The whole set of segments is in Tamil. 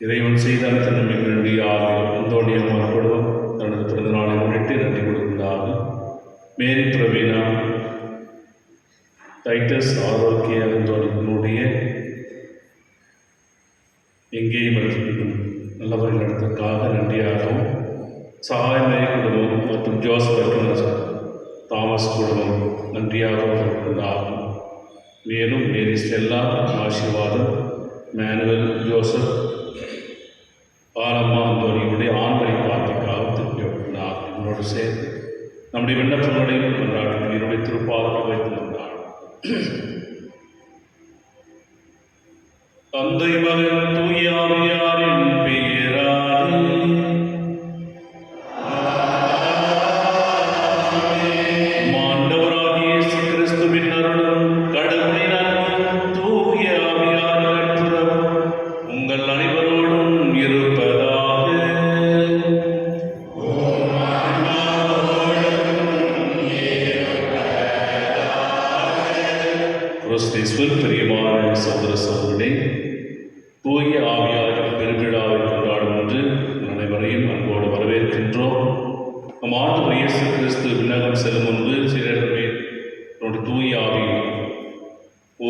இறைவன் செய்த அனைத்து நன்றியாக அந்தோனியம் மறுபடுவோம் தனது பிறந்த நாளை முன்னிட்டு நன்றி கொடுக்கின்றார்கள். மேரி பிரவீனா, டைட்டஸ் ஆரோக்கிய அந்தோனியனுடைய எங்கேயும் நல்லவர்கள் நடத்தற்காக நன்றியாகவும், சகாயமய குடும்பம் மற்றும் ஜோசப் தாமஸ் குடும்பம் நன்றியாகவும் இருக்கின்றார்கள். மேலும் மேரி ஸ்டெல்லா ஆசீர்வாதம், மேனுவல் ஜோசப், பாலம்மா அந்தோனியுடைய ஆண்களை பார்த்திக்காக திருப்பி விட்டார். இதனோடு சேர்த்து நம்முடைய விண்ணப்பங்களையும் கொண்டாடும் என்னுடைய திருப்பாதத்தை வைத்து கொண்டாடும். தந்தை மகன் தூய ஆவியாரின் பெயராலே ஆண்டவராகிய இயேசு கிறிஸ்துவின் அருளும் கடவுளின் அன்பும் தூய ஆவியாரின் நட்புறவும் உங்கள் அனைவரோடும் இருப்பதாக. கிறிஸ்துவில் பிரியமான சகோதர சகோதரனே, தூய ஆவியாரின் பெருவிழாவை கொண்டாடும் என்று அனைவரையும் அன்போடு வரவேற்கின்றோம். நம் ஆண்டவர் இயேசு கிறிஸ்து விண்ணகம் செல்லும் முன்பு சிலருமே தன்னுடைய தூய ஆவி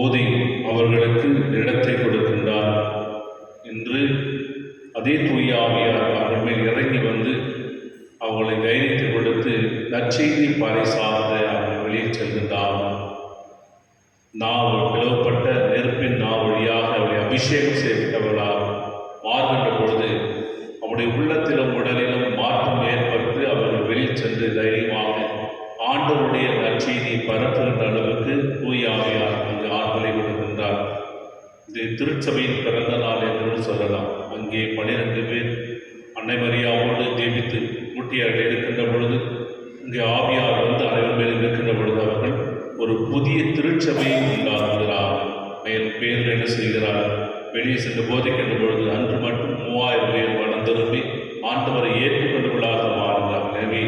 ஓதி அவர்களுக்கு இடத்தை கொடுக்கின்றார். இன்று அதே தூய ஆவியார் அவர்கள் மேல் இறங்கி வந்து அவர்களை தைரியத்தை கொடுத்து நற்செய்தி பறைசார்ந்த அவர்கள் வெளியே செல்கின்றார்கள். பிளவுபட்ட நெருப்பின் வழியாக அவரை அபிஷேகம் செய்யப்பட்டவர்களாக மாறுகின்ற பொழுது அவருடைய உள்ளத்திலும் உடலிலும் மாற்றம் ஏற்பட்டு அவர்கள் வெளியில் சென்று தைரியமாக ஆண்டவருடைய நற்செய்தியை பரப்புகின்ற அளவுக்கு தூய ஆவியார் அங்கு ஆற்றலை கொடுக்கின்றார். இது திருச்சபையின் பிறந்த நாள் என்று சொல்லலாம். அங்கே 12 பேர் அன்னை மரியாவோடு ஜெபித்து முட்டியார்கள் இருக்கின்ற பொழுது இங்கே ஆவியார் வந்து அனைவர் மேலும் இருக்கின்ற பொழுது அவர்கள் ஒரு புதிய திருச்சபையை உண்டாக்குகிறார். மேலும் பேர் என்ன செய்கிறார்? வெளியே சென்று போதிக்கின்ற பொழுது அன்று மட்டும் 3000 பேர் மனம் திரும்பி ஆண்டவரை ஏற்றுக்கொண்டவர்களாக மாறுகிறார். எனவே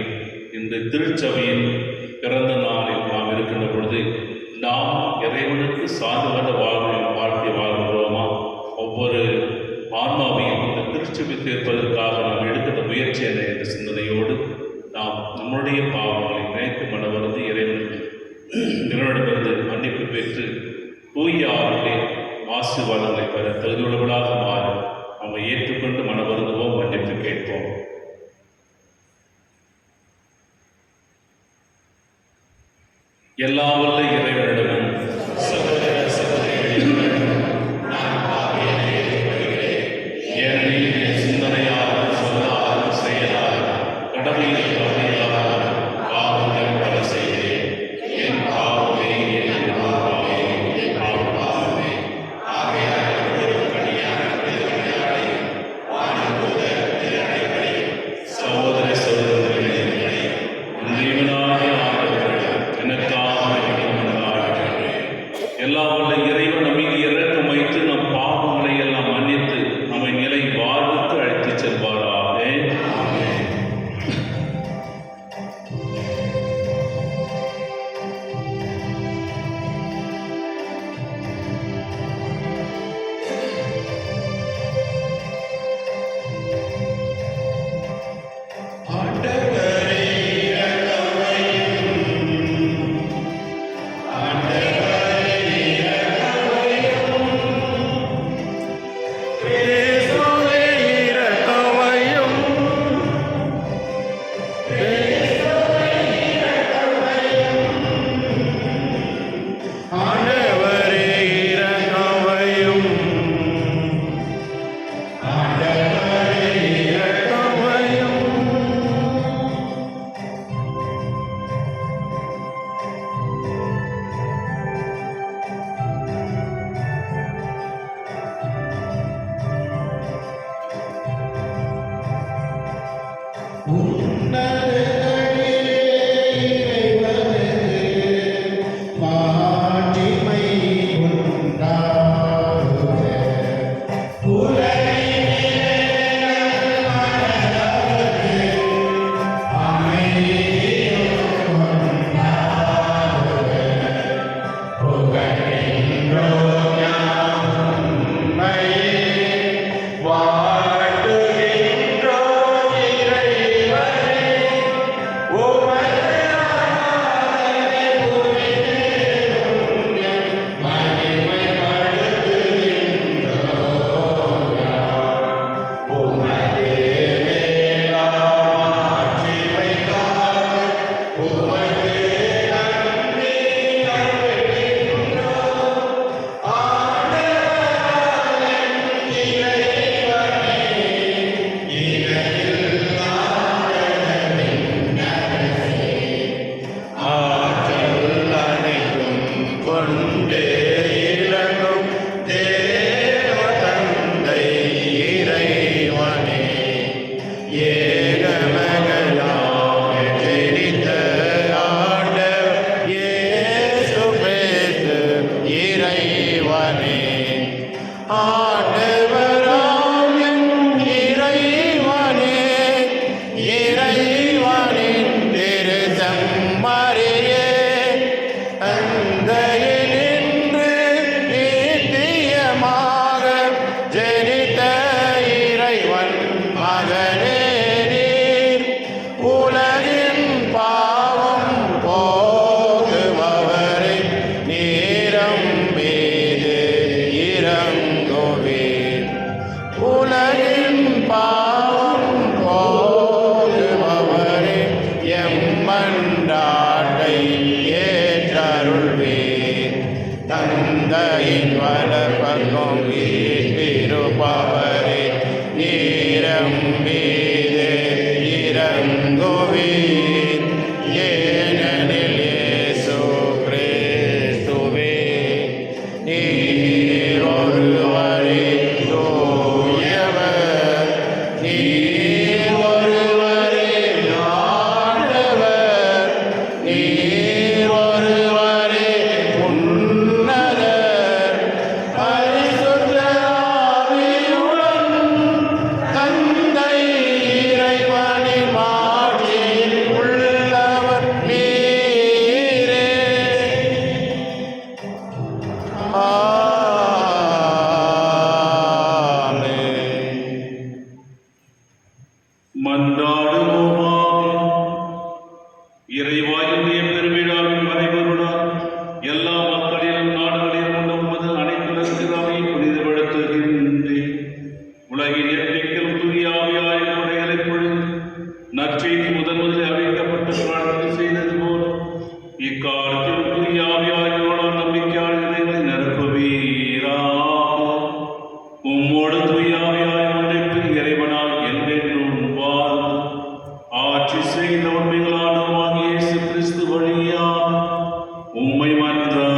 இந்த திருச்சபையின் பிறந்த நாளில் நாம் இருக்கின்ற பொழுது நாம் இறைவனுக்கு சார்ந்த வாழ்க்கை வாழ்கிறோமா? ஒவ்வொரு ஆன்மாவையும் இந்த திருச்சபை சேர்ப்பதற்காக நாம் எடுக்கின்ற முயற்சி என்ன என்ற சிந்தனையோடு நாம் நம்முடைய பாவங்களை நினைத்து மனவருந்து இறைவனிடமிருந்து மன்னிப்பு பெற்று தூய ஆவிலே ஆசீர்வாதங்களை பெற தகுதியுள்ளவர்களாக மாற அவரை ஏற்றுக்கொண்டு மனவருந்துவோம், மன்னிப்பு கேட்போம். எல்லா வல்ல இறைவனிடமும் ஏனெனில் என் சிந்தனையால் சொல்லால் செயலால் கடவுளில் பாவங்கள் பல செய்தேன். என் பாவமே சகோதர சகோதரர்களே, எல்லா வல்ல இறைவன் நம்மீது இரக்கம் வைத்து நம் பாவங்களை எல்லாம் மன்னித்து நம்மை நிலை வாழ்வுக்கு அழைத்துச் செல்வாராக. ஆண்டவராம் என் இறைவனே, இறைவனின் திரு செம்மறியே, தந்தையினின்று நித்தியமாக ஜெனித்த இறைவன் மகனே நீர், உலகின் பாவம் போக்குபவரே, நீரம் மீது இறங்குவீர். உலகின் பாவம் போக்குபவரே, எம்மன்றாட்டை ஏற்றருள்வீர். தந்தையின் வலப்பக்கம் வீற்றிருப்பவரே, நீரம் மீது இறங்குவீர். ஏனெனில் இயேசு கிறிஸ்துவே நீர் ஒருவரே தூயவர், நீர் ஒருவரே ஆண்டவர், நீர் ஒருவரே உன்னதர். பரிசுத்த ஆவியுடன் தந்தை இறைவனின் மாட்சியில் உள்ளவர் நீரே. ஆமென். மன்றாடுவோமாக. இறைவா, இன்றைய பெருவிழாவின் மறைபொருளால் எல்லா மக்களிலும் நாடுகளிலும் உள்ள உமது அனைத்து நற்சிறாவை புனிதப்படுத்துகின்றேன். உலகின் இயற்கைக்கும் தூய ஆவியாய் உடைகளை பொழுது நற்செய்தி முதலில் அறிவிக்கப்பட்டு பிரார்த்தனை செய்தது போல இக்காலத்தில் தூய ஆவியாயோட நம்பிக்கையாளர்களை நிரப்புவீராக. உம்மோடு தூய ஆவியாய் ஒன்றைக்கு இறைவனாய் என்றென்றும் வாழ்ந்து ஆட்சி செய்த உண்மைகளானவாகிய இயேசு கிறிஸ்து வழியாக உம்மை மன்றாடுகின்றோம்.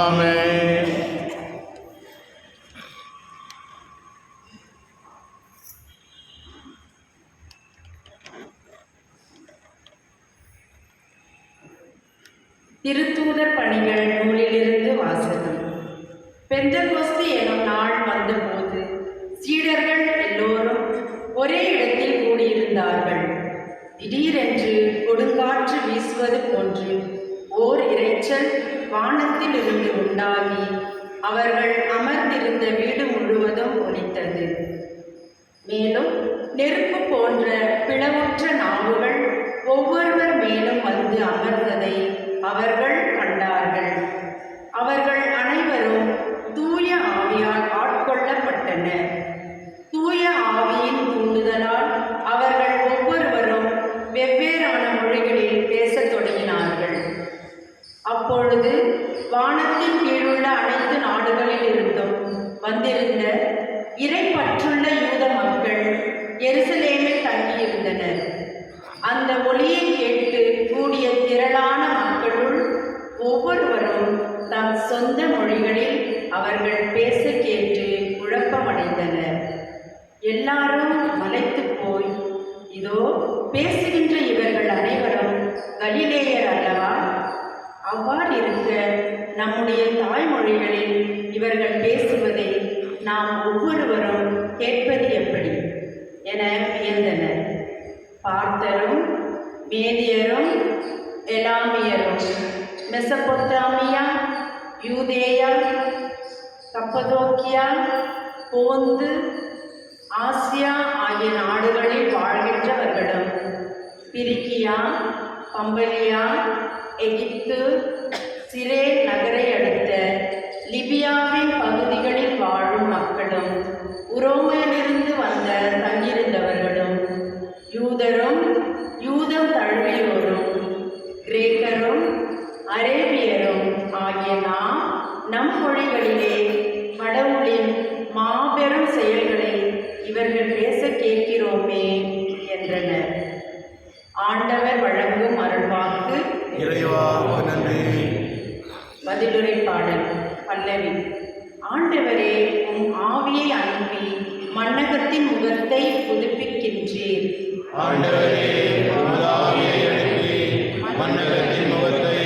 ஆமென். திருத்தூதர் பணிகள் நூலிலிருந்து வாசகம். பெந்தகோஸ்து எனும் நாள் வந்தபோது சீடர்கள் எல்லோரும் ஒரே இடத்தில் கூடியிருந்தார்கள். திடீரென்று கொடுங்காற்று வீசுவது போன்று ஓர் இரைச்சல் வானத்தில் இருந்து உண்டாகி அவர்கள் அமர்ந்திருந்த வீடு முழுவதும் ஒலித்தது. மேலும் நெருப்பு போன்ற பிளவுற்ற நாவுகள் ஒவ்வொருவர் மேலும் வந்து அமர்ந்ததை அவர்கள் கண்டார்கள். அவர்கள் அனைவரும் தூய ஆவியால் ஆட்கொள்ளப்பட்டனர். தூய ஆவியின் தூண்டுதலால் அவர்கள் ஒவ்வொருவரும் வெவ்வேறான மொழிகளில் பேசத் தொடங்கினார்கள். அப்பொழுது வானத்தின் கீழுள்ள அனைத்து நாடுகளில் இருந்தும் வந்திருந்த இறைப்பற்றுள்ள யூத மக்கள் எருசலேமில் தங்கியிருந்தனர். அந்த ஒலியை கேட்டு கூடிய திரளான மக்களுள் ஒவ்வொருவரும் தம் சொந்த மொழிகளில் அவர்கள் பேச கேட்டு குழப்பமடைந்தனர். எல்லாரும் மலைத்து போய், இதோ பேசுகின்ற இவர்கள் அனைவரும் கலிலேயர் அல்லவா? அவ்வாறு இருக்க நம்முடைய தாய்மொழிகளில் இவர்கள் பேசுவதை நாம் ஒவ்வொருவரும் கேட்பது எப்படி என வியந்தனர். பார்த்தரும் மேதியரும் எலாமியரும் மெசபொத்தாமியா, யூதேயா, கப்பதோக்கியா, போந்து, ஆசியா ஆகிய நாடுகளில் வாழ்கின்றவர்களும் பிரிக்கியா, பம்பலியா, எகிப்து, சிரே நகரை அடுத்த லிபியாவின் பகுதிகளில் வாழும் மக்களும் உரோமையிலிருந்து வந்த தங்கியிருந்தவர்களும் யூதரும் யூதம் தழுவியோரும் கிரேக்கரும் அரேபியரும் ஆகிய நாம் நம் மொழிகளிலே கடவுளின் மாபெரும் செயல்களை இவர்கள் பேச கேட்கிறோமே என்றனர். ஆண்டவர் வழங்கும் அருள்வாக்கு. இறைவா நன்றி. பதிலுரை பாடல் பல்லவி. ஆண்டவரே, உம் ஆவியை அனுப்பி மண்ணகத்தின் முகத்தை புதுப்பிக்கின்றீர். ஆண்டவரே, உமது ஆவியை அனுப்பி மண்ணகத்தின் முகத்தை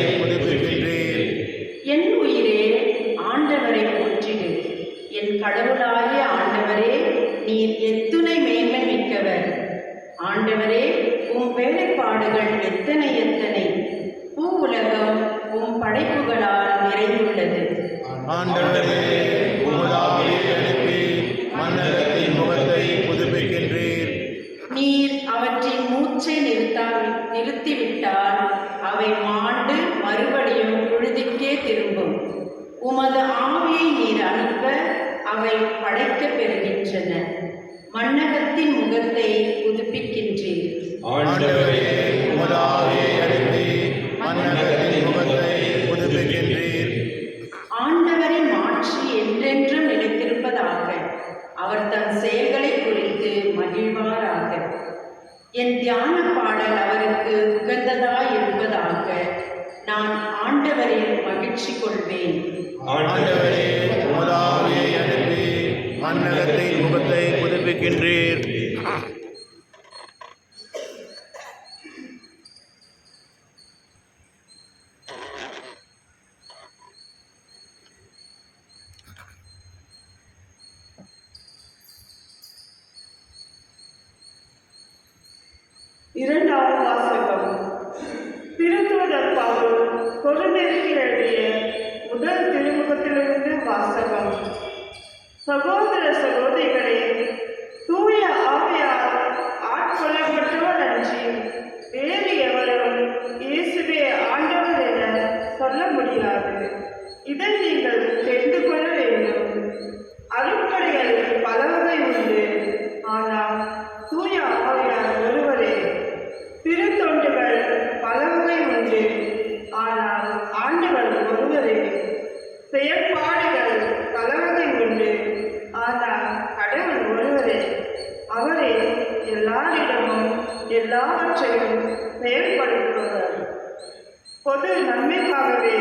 நான் ஆண்டவரில் மகிழ்ச்சி கொள்வேன். ஆண்டவரே உமதாவியை அனுப்பி மன்னகத்தின் முகத்தை புதுப்பிக்கின்றீர். இரண்டாவது வாசகம். திருத்தூதர் பவுல் கொரிந்தியருக்கு எழுதிய முதல் திருமுகத்திலிருந்து வாசகம். சகோதர சகோதரிகளே, தூய ஆவியால் ஆட்கொள்ளப்பட்டவர் அன்றி வேறு எவரும் இயேசுவே ஆண்டவர் என சொல்ல முடியாது. இதை நீங்கள் தெரிந்து கொள்ள வேண்டும். அருட்படைகள் பல வகை உண்டு, ஆனால் தூய ஆவியார் ஒருவரே. திருத்தொண்டுகள் பல வகை உண்டு, ஆனால் ஆண்டவர் ஒருவரே. செயற்பாடுகள் பல வகை உண்டு, ஆனால் கடவுள் ஒருவரே. அவரே எல்லாரிடமும் எல்லாவற்றையும் செயல்படுத்துபவர். பொது நன்மைக்காகவே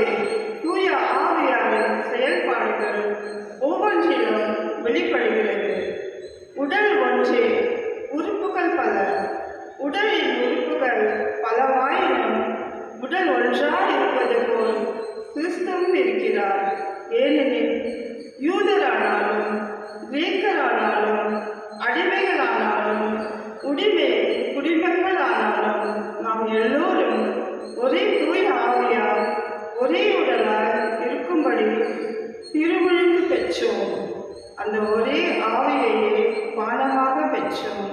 தூய ஆவியாரின் செயல்பாடுகள் ஒவ்வொன்றிலும் வெளிப்படுகிறது. உடல் ஒன்றே, உறுப்புகள் பல. உடலின் உறுப்புகள் பலவாயினும் உடல் ஒன்றாய் இருப்பது போல் கிறிஸ்துவும் இருக்கிறார். ஏனெனில் யூதரானாலும் கிரேக்கரானாலும் அடிமைகளானாலும் குடிமக்களானாலும் நாம் எல்லோரும் ஒரே தூய ஆவியால் ஒரே உடலாய் இருக்கும்படி திருமுழுக்கு பெற்றோம். அந்த ஒரே ஆவியையே பானமாக பெற்றோம்.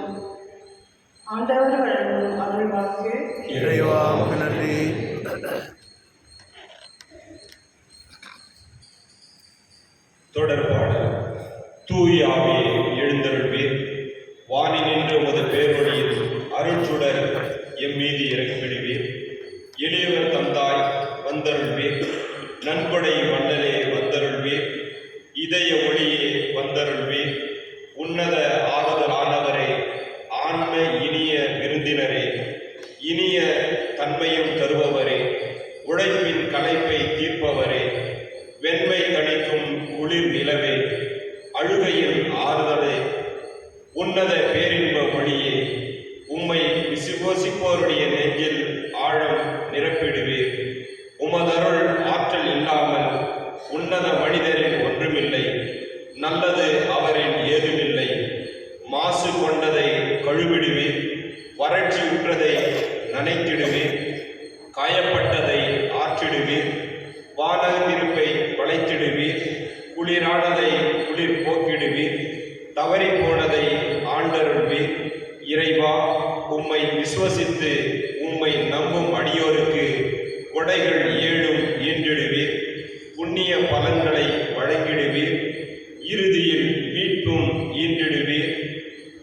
ஆண்டவர் வழங்கும் அருள்வாக்கு. இறைவா உமக்கு நன்றி. தொடர்பாடல். தூய ஆவியே எழுந்தருள்வீர், வானினின்று உமது பேரொழியில் அருட்சுடர் எம்மீது இறங்கிவிடுவீர். எளியவர் தந்தாய் வந்தருள்வீர், நன்கொடை வண்டலே வந்தருள்வீர், இதய ஒளியே வந்தருள்வீர். உன்னத ஆறுதலானவரே, ஆன்ம இனிய விருந்தினரே, இனிய தன்மையும் தருபவரே, உழைப்பின் களைப்பை தீர்ப்பவரே, வெண்மை தணிக்கும் குளிர் நிலவே, அழுகையின் ஆறுதலே, உன்னத பேரின்ப ஒளியே, உம்மை விசுவாசிப்போருடைய நெஞ்சில் ஆழம் நிரப்பிடுவீர். உமதருள் ஆற்றல் இல்லாமல் உன்னத மனிதரில் ஒன்றுமில்லை, நல்லது அவரில் ஏதுமில்லை. மாசு கொண்டதை கழுவிடுவீர், வறட்சி உற்றதை நனைத்திடுவீர், காயப்பட்டதை ஆற்றிடுவீர், வானத்திருப்பை வளைத்திடுவீர், குளிரானதை குளிர் போக்கிடுவீர், தவறி போனதை ஆண்டருள்வீர். இறைவா, உம்மை விசுவசித்து உம்மை நம்பும் அடியோருக்கு கொடைகள் ஏழும் ஈன்றிடுவீர், புண்ணிய பலன்களை வழங்கிடுவீர், இறுதியில் மீட்பும் ஈன்றிடுவீர்,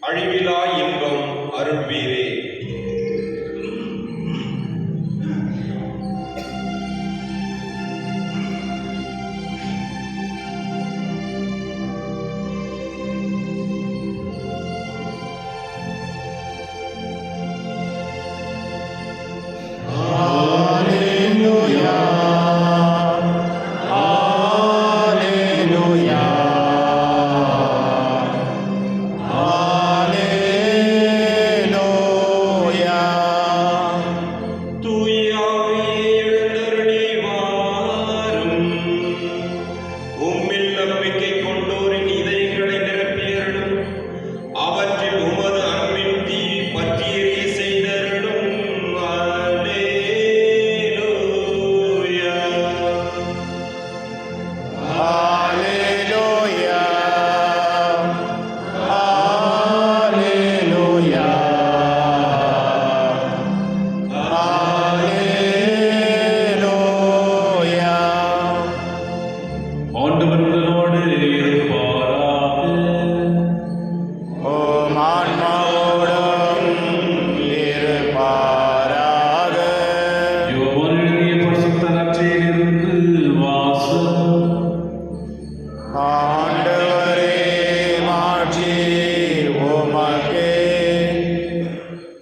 அழிவிலா இன்பம் அருள்வீரே.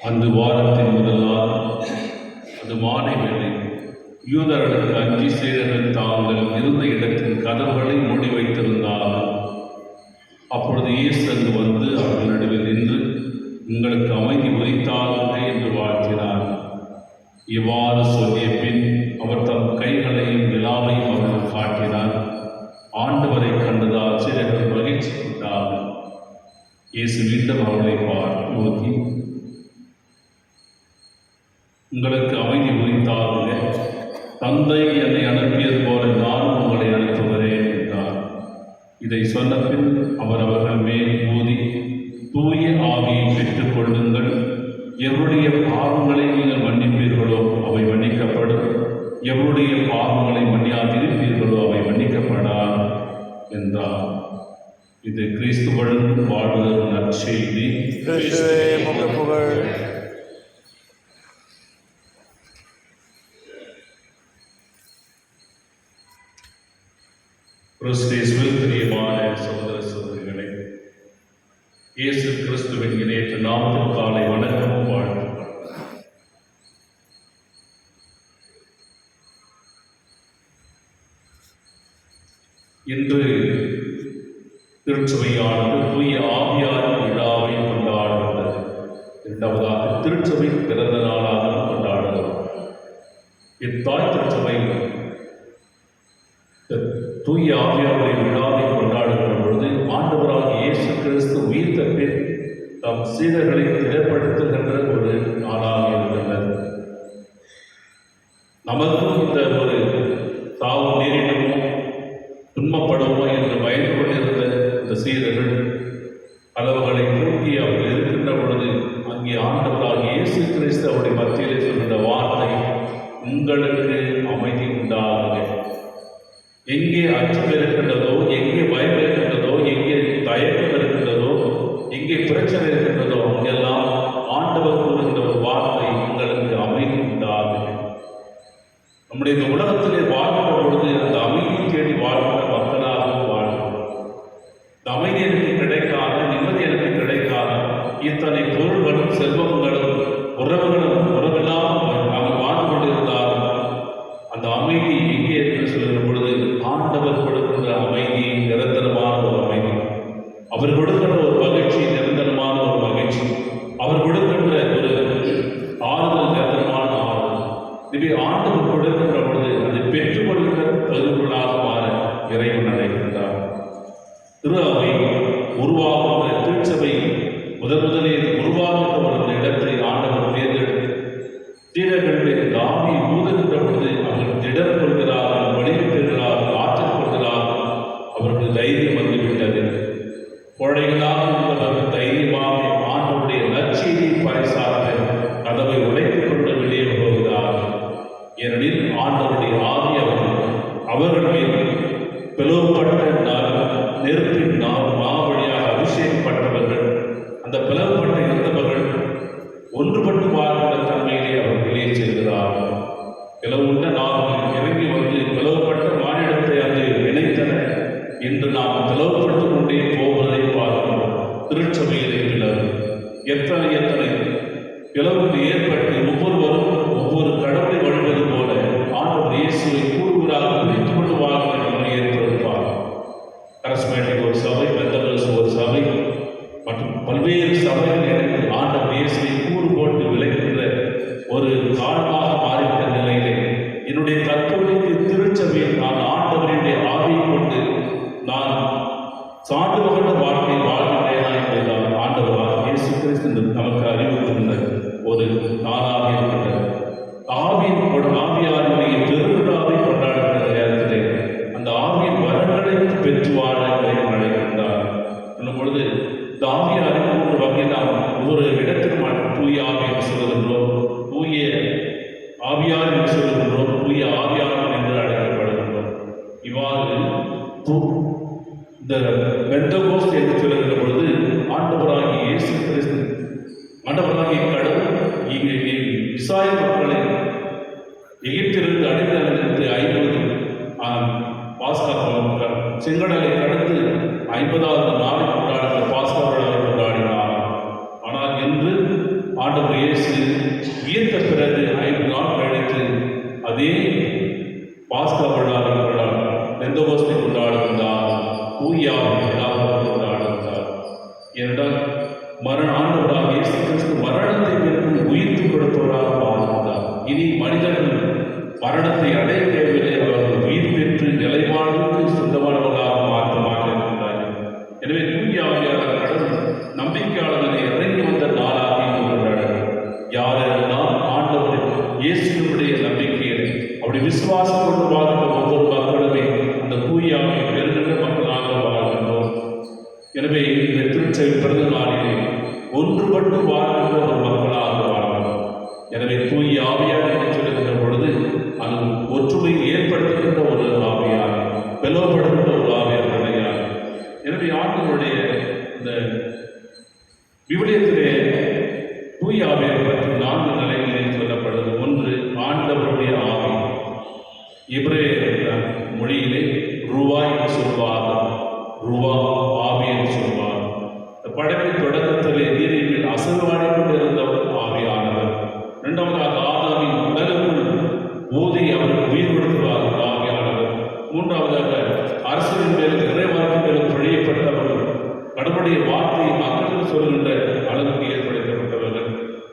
அந்த வாரத்தின் முதல் நாள், அது மாலை வேளை, யூதர்களுக்கு அஞ்சி சீடர்கள் தாங்கள் இருந்த இடத்தின் கதவுகளை மூடி வைத்திருந்தார்கள். அப்பொழுது இயேசு அங்கு வந்து அவர்கள் நடுவில் நின்று, உங்களுக்கு அமைதி உரித்தாகுக என்று வாழ்த்தினார். இவ்வாறு சொல்லிய பின் அவர் தம் கைகளையும் விலாவையும் அவர்கள் காட்டினார். ஆண்டவரை கண்டதால் சீடர்கள் மகிழ்ச்சி கொண்டார்கள். இயேசு மீண்டும் அவர்களை பார்த்து நோக்கி, உங்களுக்கு அமைதி உரித்தாகுக, தந்தை என்னை அனுப்பியது போல நானும் உங்களை அனுப்புகிறேன் என்றார். இதை சொன்ன பின் அவர் அவர்கள் மேல் ஊதி, தூய ஆவியை பெற்றுக் கொள்ளுங்கள். எவருடைய பாவங்களை நீங்கள் மன்னிப்பீர்களோ அவை மன்னிக்கப்படும், எவருடைய பாவங்களை மன்னியாதிருப்பீர்களோ அவை மன்னிக்கப்படா என்றார். இது கிறிஸ்து வழங்கும் வாழ்வதற்கு நற்செய்தி. கிறிஸ்துவே உமக்கு புகழ். கிறிஸ்துவில் பிரியமான சகோதர சகோதரிகளே, இயேசு கிறிஸ்துவின் இணையற்ற நாமத்தில் காலை வணக்கமும் வாழ்த்துக்கள். இன்று திருச்சபையானது தூய ஆவியாரின் விழாவை கொண்டாடுகிறது. இரண்டாவதாக திருச்சபை பிறந்த நாளாக கொண்டாடுகிறது. இத்தாய் திருச்சபை தூய ஆவியாருடைய விழாவை கொண்டாடுகிற பொழுது ஆண்டவராகிய இயேசு கிறிஸ்து உயிர்த்த பின் தம் சீடர்களை திடப்படுத்துகின்ற ஒரு நாளாக இருந்தது. நமக்கும் இந்த ஒரு சாவு நேரிடுமோ துன்பப்படுமோ என்று பயந்து கொண்டிருந்த இந்த சீடர்கள் கதவுகளை பூட்டி அவர்கள் இருக்கின்ற பொழுது அங்கே ஆண்டவராகிய இயேசு கிறிஸ்து அவருடைய மத்தியிலே சொல்கின்ற வார்த்தை, உங்களுக்கு அமைதி உண்டாகுக. எங்கே அச்சம் இருக்கின்றதோ, எங்கே பயம் இருக்கின்றதோ, எங்கே தயக்கம் இருக்கின்றதோ, எங்கே பிரச்சனை இருக்கின்றதோ அங்கெல்லாம் ஆண்டவர் கூறுகின்ற ஒரு வார்த்தை, உங்களுக்கு அமைதி உண்டாகுக. நம்முடைய இந்த உலகத்திலே வாழ்கின்ற பொழுது அந்த அமைதியை தேடி வாழ்கின்ற மக்களாக வாழ்கிறோம். இந்த அமைதி எனக்கு கிடைக்காத, நிம்மதி எனக்கு கிடைக்காத, இத்தனை பொருள்களும் செல்வங்களும் உறவில்லாமல் அவர் வாழ்ந்து கொண்டிருந்தார். அந்த அமைதி எங்கே என்று சொல்கிற பொழுது ஆண்டவர் கொடுக்கின்ற அமைதி நிரந்தரமான ஒரு அமைதி, அவர் கொடுக்கின்ற ஒரு மகிழ்ச்சி நிரந்தரமான ஒரு மகிழ்ச்சி, அவர் கொடுக்கின்ற ஒரு ஆறுதல் நிரந்தரமான ஆறுதல். இதுவே ஆண்டவர் கொடுக்கின்ற பொழுது அதை பெற்றுக்கொள்கின்ற தகுதிகளாக மாற இறைவன் அழைக்கின்றார். திரு அவை உருவாகின்ற திருச்சபை முதலில் உருவாகின்ற ஒரு இடத்தை ஆண்டவர் தேர்ந்தெடுத்து சீடர்களுடைய தாவி ஊதுகின்ற பொழுது அவர்கள் திடர் கொள்கிறார்கள், வலிமை பெறுகிறார்கள், ஆற்றல் கொள்கிறார்கள். அவர்கள் தைரியம் வந்துவிட்டது. கோழைகளாக இருந்தவர்கள் தைரியமாக ஆண்டவருடைய நற்செய்தியை பறைசாற்ற கதவை உடைத்துக் கொண்டு வெளியே போகிறார்கள். ஏனெனில் ஆண்டவருடைய ஆவி அவர்கள் மீது பிளவுபட்ட நெருப்பின் மாவழியாக அபிஷேகப்பட்டவர்கள், அந்த பிளவுபட்ட இருந்தவர்கள் ஒன்றுபட்டு வாழ்கின்ற தன்மையிலே அவர் வெளியே செல்கிறார்கள். பிளவுண்ட நாவல் இறங்கி வந்து பிளவுபட்ட மானிடத்தை அது இணைத்தன. இன்று நாம் பிளவுபட்டுக் கொண்டே போவதை பார்க்கிறோம். திருச்சபையிலே பிளவு எத்தனை பிளவுக்கு ஏற்பட்டு ஒவ்வொருவரும் ஒவ்வொரு கடவுளை வழிபது போல ஆண்டவர் இயேசுவை கூறுகிறாக பிரித்துக் கொண்டு வாழ்கிற நிலைமை ஏற்படுத்துவார். கரஸ்மேட்டிக் ஒரு சபை, பெந்தகோஸ்து ஒரு சபை மற்றும் பல்வேறு சபைகள் இணைந்து ஆண்டவர் இயேசுவை கூறு போட்டு விளைக்கின்ற ஒரு காலமாக மாறிவிட்ட நிலையிலே என்னுடைய தற்போதைக்கு திருச்சபையில் நான் ஆண்டவருடைய ஆவியை கொண்டு நான் சான்று மகண்ட வாழ்க்கை வாழ்கின்றேனா என்பதுதான் ஆண்டவராக இயேசு கிறிஸ்து நமக்கு அறிவுறுத்துகின்ற ஒரு நாளாக இருக்கின்றது. ஆவியாருடைய பெருவிழாவை கொண்டாடுகின்ற நேரத்திலே அந்த ஆவியின் வரங்களை பெற்று வாழ அழைக்கின்றார் என்னும் பொழுது இந்த ஆவியாரின் மூன்று வகையில் நாம் ஒவ்வொரு இடத்திலும் தூய ஆவி என்று சொல்லுகின்றோம், தூய ஆவியார் என்று சொல்லுகின்றோம், தூய ஆவியார் என்று அழைக்கப்படுகின்றோம். இவ்வாறு இந்த பெந்தகோஸ்து என்று சொல்லுகின்ற பொழுது ஆண்டவராகிய இயேசு கிறிஸ்து, ஆண்டவராகிய கடவுள் இஸ்ராயேல் மக்களை எகிப்திலிருந்து அடித்து 50 பாஸ்கா செங்கடலை கடந்து 50வது நாளை கொண்டாடுகிற பாஸ்கா விழாவை கொண்டாடினார். ஆனால் இன்று ஆண்டவர் இயேசு உயிர்த்த பிறகு 5 நாள் கழித்து அதே மரணத்தை அடைய தேவையில்லை, அவர்கள் உயிர் பெற்று நிலைவாழ்வுக்கு சொந்தமானவர்களாக மாற்றமாக இருக்கின்றார்கள். எனவே தூய ஆவியானவர் கடவுள் நம்பிக்கையாளர்களை இறங்கி வந்த நாளாக கொண்டாடுகிறார். யாரெல்லாம் ஆண்டவர் இயேசுவினுடைய நம்பிக்கையை அப்படி விசுவாசம் கொண்டு வாழ்கின்ற ஒவ்வொரு மக்களுமே அந்த தூய ஆவியை பெறுகின்ற மக்களாக வாழ்கின்றோம். எனவே இந்த திருச்சபை பிறந்த நாளிலே ஒன்றுபட்டு வாழ்கின்ற ஒரு மக்களாக வாழ்கிறோம். எனவே தூய ஆவியார் என்று சொல்லுகின்ற பொழுது அது ஒற்றுமையை ஏற்படுத்துகின்ற ஒரு ஆவியார், பிளவுபடுகின்ற ஒரு ஆவியார் கிடையாது. எனவே ஆண்டவருடைய இந்த விவிலியத்திலே தூய ஆவியை பற்றி 4 நிலைகளில் சொல்லப்படுது. ஒன்று, ஆண்டவருடைய ஆவி. எபிரேய மொழியிலே ரூவா என்று சொல்வார்கள். ரூவா ஆவி என்று சொல்வார். படைப்பின் தொடக்கத்திலே நீரின் மேல் அசைவாடிக் கொண்டிருந்தவர் ஆவியானவர். இரண்டாவதாக ஆதாமின் உடலுக்குள் ஊதி அவருக்கு உயிர் கொடுத்துவார்கள் ஆவியானவர். மூன்றாவதாக அரசின் மேல் இறைவாக்குகளும் பிழையப்பட்டவர்கள், கடவுளுடைய வார்த்தையை மக்களுக்கு சொல்கின்ற அளவுக்கு ஏற்படுத்தப்பட்டவர்கள்.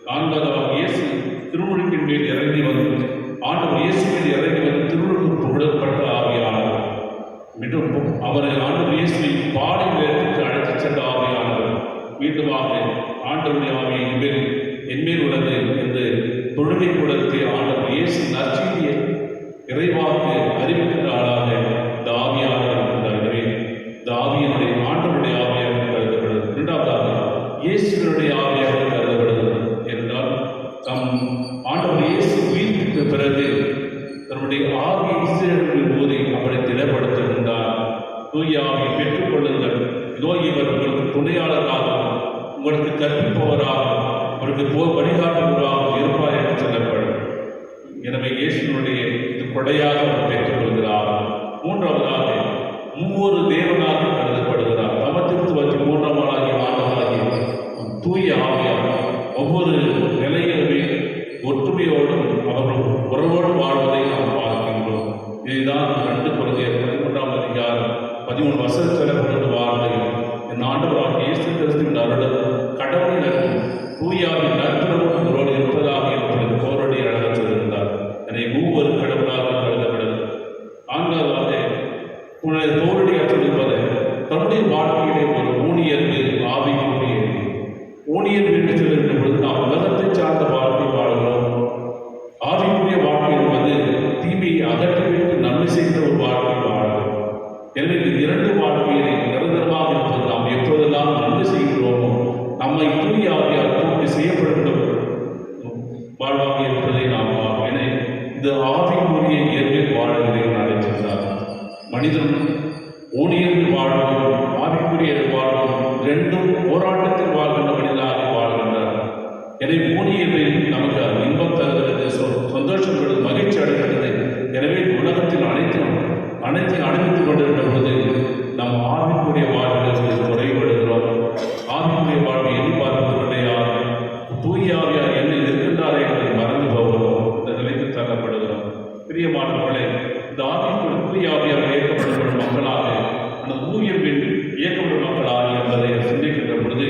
நான்காவதாக இயேசு திருமுழுக்கின் மேல் இறங்கி வந்து ஆண்டவர் இயேசு மேல் இறங்கி வந்து திருமுழுக்கு புகழப்பட்ட ஆவியானவர். மீண்டும் அவரை ஆண்டவர் இயேசுவை பாடி வேதத்துக்கு அழைத்துச் சென்ற ஆவியானவர். மீண்டுமாக ஆண்டவருடைய ஆவியை என்மேல் உள்ளது என்று தொழுகை கூடத்தை ஆண்டவர் இயேசு நற்செய்தியை இறைவாக்கு அறிவிக்கின்ற ஆளாக இந்த ஆவியானவர் இருக்கின்றார். எனவே இந்த ஆவியினுடைய ஆண்டவருடைய ஆவியாக கருதப்படுகிறது. இரண்டாவதாக இயேசுவினுடைய ஆவியாக கருதப்படுகிறது. என்றால் தம் ஆண்டவர் இயேசு உயிர்ப்பித்த பிறகு தன்னுடைய ஆவியை இஸ்ரேலுக்கு ஊதி அவரை திடப்படுத்துகின்றார். தூய ஆவியை பெற்றுக் கொள்ளுங்கள், இதோ இவர் உங்களுக்கு துணையாளராக, உங்களுக்கு கற்பிப்பவராக, அவருக்கு வழிகாட்டுவராக இருப்பார் என்று சொல்லப்படும். எனவே இயேசுனுடைய இது கொடையாக அவர் பெற்றுக் கொள்கிறார். மூன்றாவதாக மூவொரு தேவனாக கருதப்படுகிறார். தமத்திற்கு மூன்றாம் ஆளாகிய ஆண்டவராகிய தூய ஆவியார் ஒவ்வொரு நிலையிலுமே ஒற்றுமையோடும் அவர்கள் உறவோடு வாழ்வதை நாம் பார்க்கின்றோம். இதுதான் 2 கொரிந்தியர் 13ஆம் அதிகாரம் 13 வசனத்தில் வாழ்க்கையில் என் ஆண்டவராகிய இயேசு கிறிஸ்துவின் அருளும் கடவுளின் அருளும் தூயாவின் நட்புறவும் உங்களோடு இருப்பதாக என்பது போராடி அழகச் சொல்லியிருந்தார். எனவே மூவரு கடவுளாக கருதப்படுகிறது. நான்காவதாக போரடியாக சொல்லியிருப்பதை தன்னுடைய வாழ்க்கையிலே ஒரு ஊனியர்வு ஆவிக்குரிய ஊனியர் என்று சொல்லுகின்ற பொழுது நாம் உலகத்தை சார்ந்த வாழ்க்கை வாழ்கிறோம். ஆவிக்குரிய வாழ்க்கை என்பது தீமையை அகற்றிவிட்டு நன்மை செய்கிற ஒரு வாழ்க்கை வாழ்கிறோம். எனவே இந்த 2 வாழ்க்கையிலே நிரந்தரமாக இருப்பது நாம் எப்போதெல்லாம் நன்மை செய்கிறோமோ நம்மை தூய ஆவியால் தூக்கி செய்யப்படுகின்ற வாழ்வாக இருப்பதை நாம் என இந்த ஆவிக்குரிய இயற்பில் வாழ்கிறேன் அழைக்கின்றார். மனிதன் ஊனியர்கள் வாழ்வதும் ஆவிக்குரிய வாழ்வதும் 2ம் போராட்டத்தில் வாழ்கின்ற மனிதனாக வாழ்கின்றார். எனவே ஊனியர்கள் நமக்கு இன்பம் தருகிறது, சந்தோஷம் தருகிறது, மகிழ்ச்சி அடைகிறது. எனவே உலகத்தில் அனைத்தையும் அனுமதித்துக் கொண்டிருந்த பொழுது நம் ஆவிக்குரிய வாழ்வில் குறைபடுகிறோம். ஆவிக்குரிய வாழ்வை எதிர்பார்ப்பது கிடையாது. தூய ஆவியார் என்னில் இருக்கின்றாரே என்பதை மறந்து போகிறோம். இந்த நிலைக்கு தள்ளப்படுகிறோம். பிரியமானவர்களே, இந்த ஆவிக்குரிய தூய ஆவியார் இயக்கப்படும் மக்களாக அந்த ஊழியர்களில் இயக்கப்படும் மக்களாக என்பதை சிந்திக்கின்ற பொழுது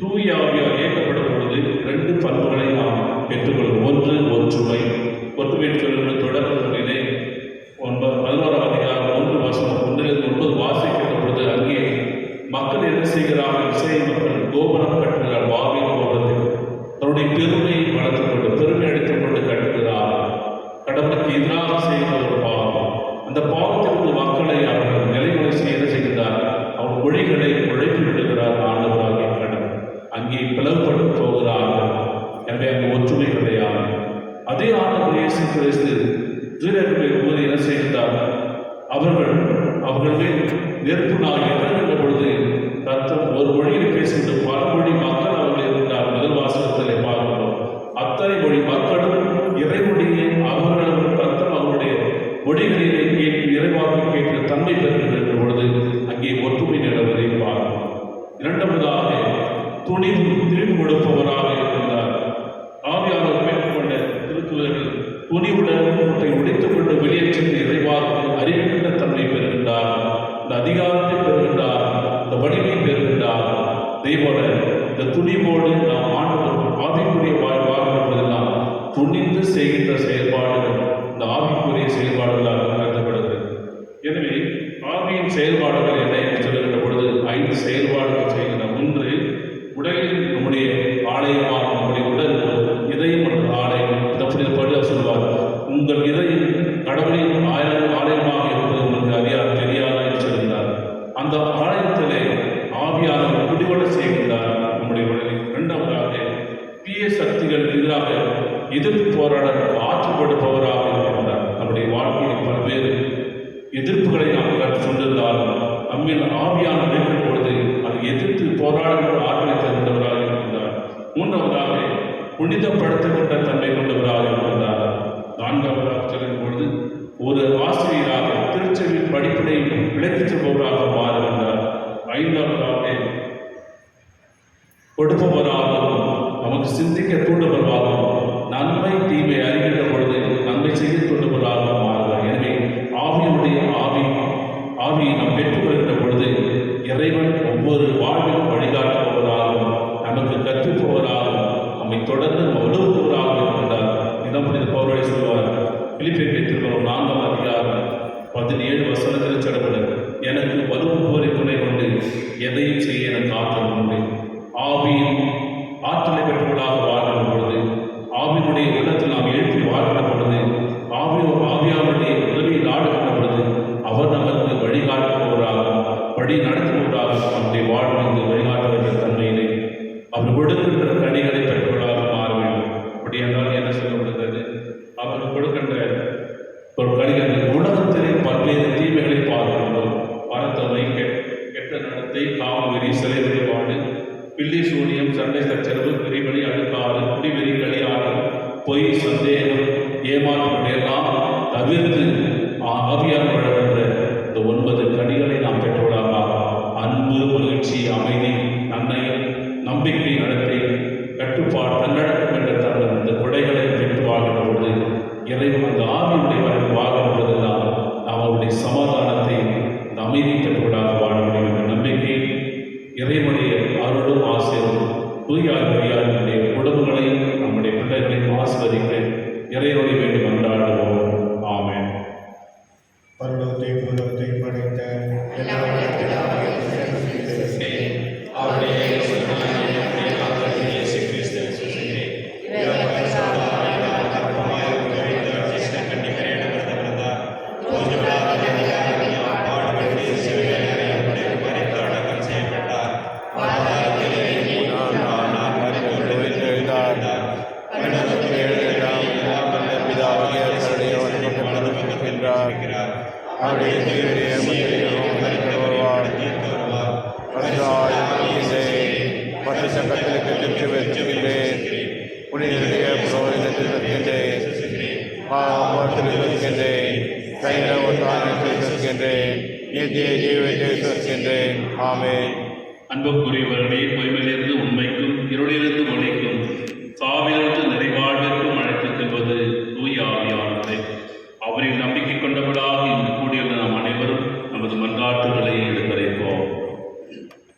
தூய ஆவியார் இயக்கப்படும் பொழுது 2 பண்புகளை நாம் பெற்றுக்கொள்வோம். ஒன்று, ஒற்றுமை. ஒற்றுமை சொல்லுகிற தொடர்புகளிலே 11ஆம் அதிகாரம் 1 வசனம் 1-9 வாசிக்கின்ற பொழுது அங்கே மக்கள் என்ன செய்கிறார்கள்? இஸ்ரேல் மக்கள் கோபுரம் கட்டுகிறார். பாபில் கோபுரத்துக்கு தன்னுடைய பெருமையை வளர்த்துக் கொண்டு பெருமை அடித்துக் கொண்டு கட்டுகிறார். கடவுளுக்கு எதிராக செய்கிற ஒரு பாவம். அந்த பாவத்திற்கு மக்களை அவர்கள் நிலைமுறை செய்ய செய்கிறார். அவர் மொழிகளை உழைப்பு விடுகிறார். ஆண்டவராகிய கடவுள் அங்கே பிளவுபட்டு போகிறார்கள். எனவே அங்கே ஒற்றுமை கிடையாது. அதே ஆண்டவர் இயேசு கிறிஸ்து ஜீரர்களை ஊதி என்ன செய்கிறார்கள்? அவர்கள் மேல் நெருப்பு நாய் இறங்குகின்ற பொழுது ரத்தம் ஒரு மொழியில் பேசுகின்ற பல மொழி மக்கள் அவர்கள் இருந்தார். முதல் வாசகத்திலே பார்க்கிறோம். அத்தனை மொழி மக்களும் இறைமொழியை அவர்களும் ரத்தம் அவருடைய மொழிகளிலே கேட்டு இறைவாக்கு கேட்கிற தன்மை பெறுகின்ற பொழுது அங்கே ஒற்றுமை நிலவதை பார்க்கிறோம். இரண்டாவதாக துணிவு திரும்பி கொடுப்பவராக இருந்தார். ஆவியாளர் பெற்றுக்கொண்ட திருத்துவர்கள் துணிவுடன் கூட்டை உடைத்துக் கொண்டு வெளியேற்ற இறைவாக்கு அறிவிக்கின்ற தன்மை பெறுகின்றார். இந்த அதிகாரத்தை பெறுகின்றார். இந்த வலிமை பெறுகின்றார். தெய்வோட இந்த துணிவோடு நாம் ஆவிக்குரிய வாழ்கின்ற பொழுதெல்லாம் துணிந்து செய்கின்ற செயல்பாடுகள் இந்த இறை கடவுளின் ஆலயமாக இருப்பது உங்களுக்கு தெரியாத என்று சொல்கிறார். அந்த ஆலயத்திலே ஆவியானவர் குடிகொள்ள செய்கின்றார் நம்முடைய உலகில். இரண்டாவதாக தீய சக்திகள் எதிராக எதிர்ப்பு போராட ஆற்றல் கொடுப்பவராக இருக்கின்றார். நம்முடைய வாழ்க்கையில் பல்வேறு எதிர்ப்புகளை நாம் சொன்னிருந்தாலும் நம்மில் ஆவியானவர் இருக்கும் பொழுது அதை எதிர்த்து போராடுகிற ஆற்றலை தருகின்றவராக இருக்கின்றார். மூன்றாவதாக புனிதப்படுத்துகின்ற தன்மை கொண்டவராக இருக்கின்றார். நான்காவதாக சொல்லும் பொழுது ஒரு ஆசிரியராக திருச்செவியின் படிப்பினை விளக்கிச் செல்பவராக மாறுகின்றார். ஐந்தாவதாக கொடுப்பவராகவும் நமக்கு சிந்திக்க தூண்டுபவராகவும் நன்மை தீமை அறிகின்ற பொழுது நன்மை செய்து கொண்டவராகவும் மாறுகிறார். எனவே ஆவியினுடைய ஆவியை நாம் பெற்றுக்கொள்கின்ற பொழுது இறைவன் ஒவ்வொரு வாழ்விலும் வழிகாட்டுபவராகவும் நமக்கு கற்பிப்பவராகவும் நம்மை தொடர்ந்து வலுவுபவராகவும் இருக்கின்றார். இதான் புனித பவுல் சொல்வார். பிலிப்பியர் திருமணம் 4ஆம் அதிகாரம் 17 வசனத்தில் சொல்லப்படும், எனக்கு வலுவுபவரை துணை கொண்டு எதையும் செய்ய எனக்கு ஆற்றல் உண்டு. ஆவியின் ஆற்றலை பெற்றவர்களாக வாழ்கிற பொழுது, ஆவியினுடைய உள்ளத்தில் நாம் எழுப்பி வாழ்கிற பொழுது, ஆவியாருடைய உதவியை நாடுகின்ற பொழுது அவர் நமக்கு வழிகாட்டுபவராக வழி நடத்துபவராக நம்முடைய வாழ்விற்கு வழிகாட்ட வேண்டிய தன்மையிலே அவர் கொடுக்கின்ற கனிகளை பெற்றவர்களாக மாற வேண்டும். அப்படி என்றால் என்ன சொல்லப்படுகிறது? அவர் கொடுக்கின்ற ஒரு கனிகள் உலகத்திலே பல்வேறு தீமைகளை பார்க்கின்றோம். பரத்தமை, கெட்ட நடத்தை, காமவெறி, சிலை வழிபாடு, பில்லி சூனியம், சண்டை சச்சரவு, பிரிவினை, அழுக்காறு, குடிவெறி, களியாறு, பொய், சந்தேகம், ஏமாற்றம் எல்லாம் தவிர்த்து ஆவியார் வழங்குகின்ற இந்த 9 கனிகளை நாம் பெற்றவர்களாக அன்பு, மகிழ்ச்சி, அமைதி, நன்மை, நம்பிக்கை, நடத்தை, கட்டுப்பாடு, தன்னடக்கம் என்ற தன்மை இந்த கொடைகளை பெற்று வாழ்கிற பொழுது இறைவன் அந்த ஆவியுடைய வரையில் வாழ்கிற பொழுதெல்லாம் நாம் அவருடைய சமாதானத்தை, இந்த அமைதி பெற்றவர்களாக வாழ முடியும் என்ற நம்பிக்கை இறைவனுடைய அருளும் ஆசையும் தூயாருடைய குடும்பங்களையும் நம்முடைய பிள்ளைகளையும் ஆசிர்வதிக்க இறைவனை வேண்டும் என்றாடுவோம். ஆமென். பரலோகத்தை பூலோகத்தை படைத்த மற்ற சங்கத்திற்கு திருச்சி வைக்கின்றேன். புனிதனுடைய புரோகிதத்தில் வைக்கின்றேன். வைக்கின்றேன். கையில ஒன்றானத்தில் வைக்கின்றேன். நித்திய ஜீவத்தை வைக்கின்றேன். ஆமென். அன்புக்குரியவர்களே, பொய்மையிலிருந்து உண்மைக்கும் இருளிலிருந்து ஒளிக்கும் சாவிலிருந்து நிறைவாழ்விற்கும் அழைத்துச் செல்வது தூய ஆவியானவரே. அவரில் நம்பிக்கை கொண்டவர்களாக இங்கு கூடியுள்ள நாம் அனைவரும் நமது மன்றாட்டுகளை எடுத்துரைப்போம்.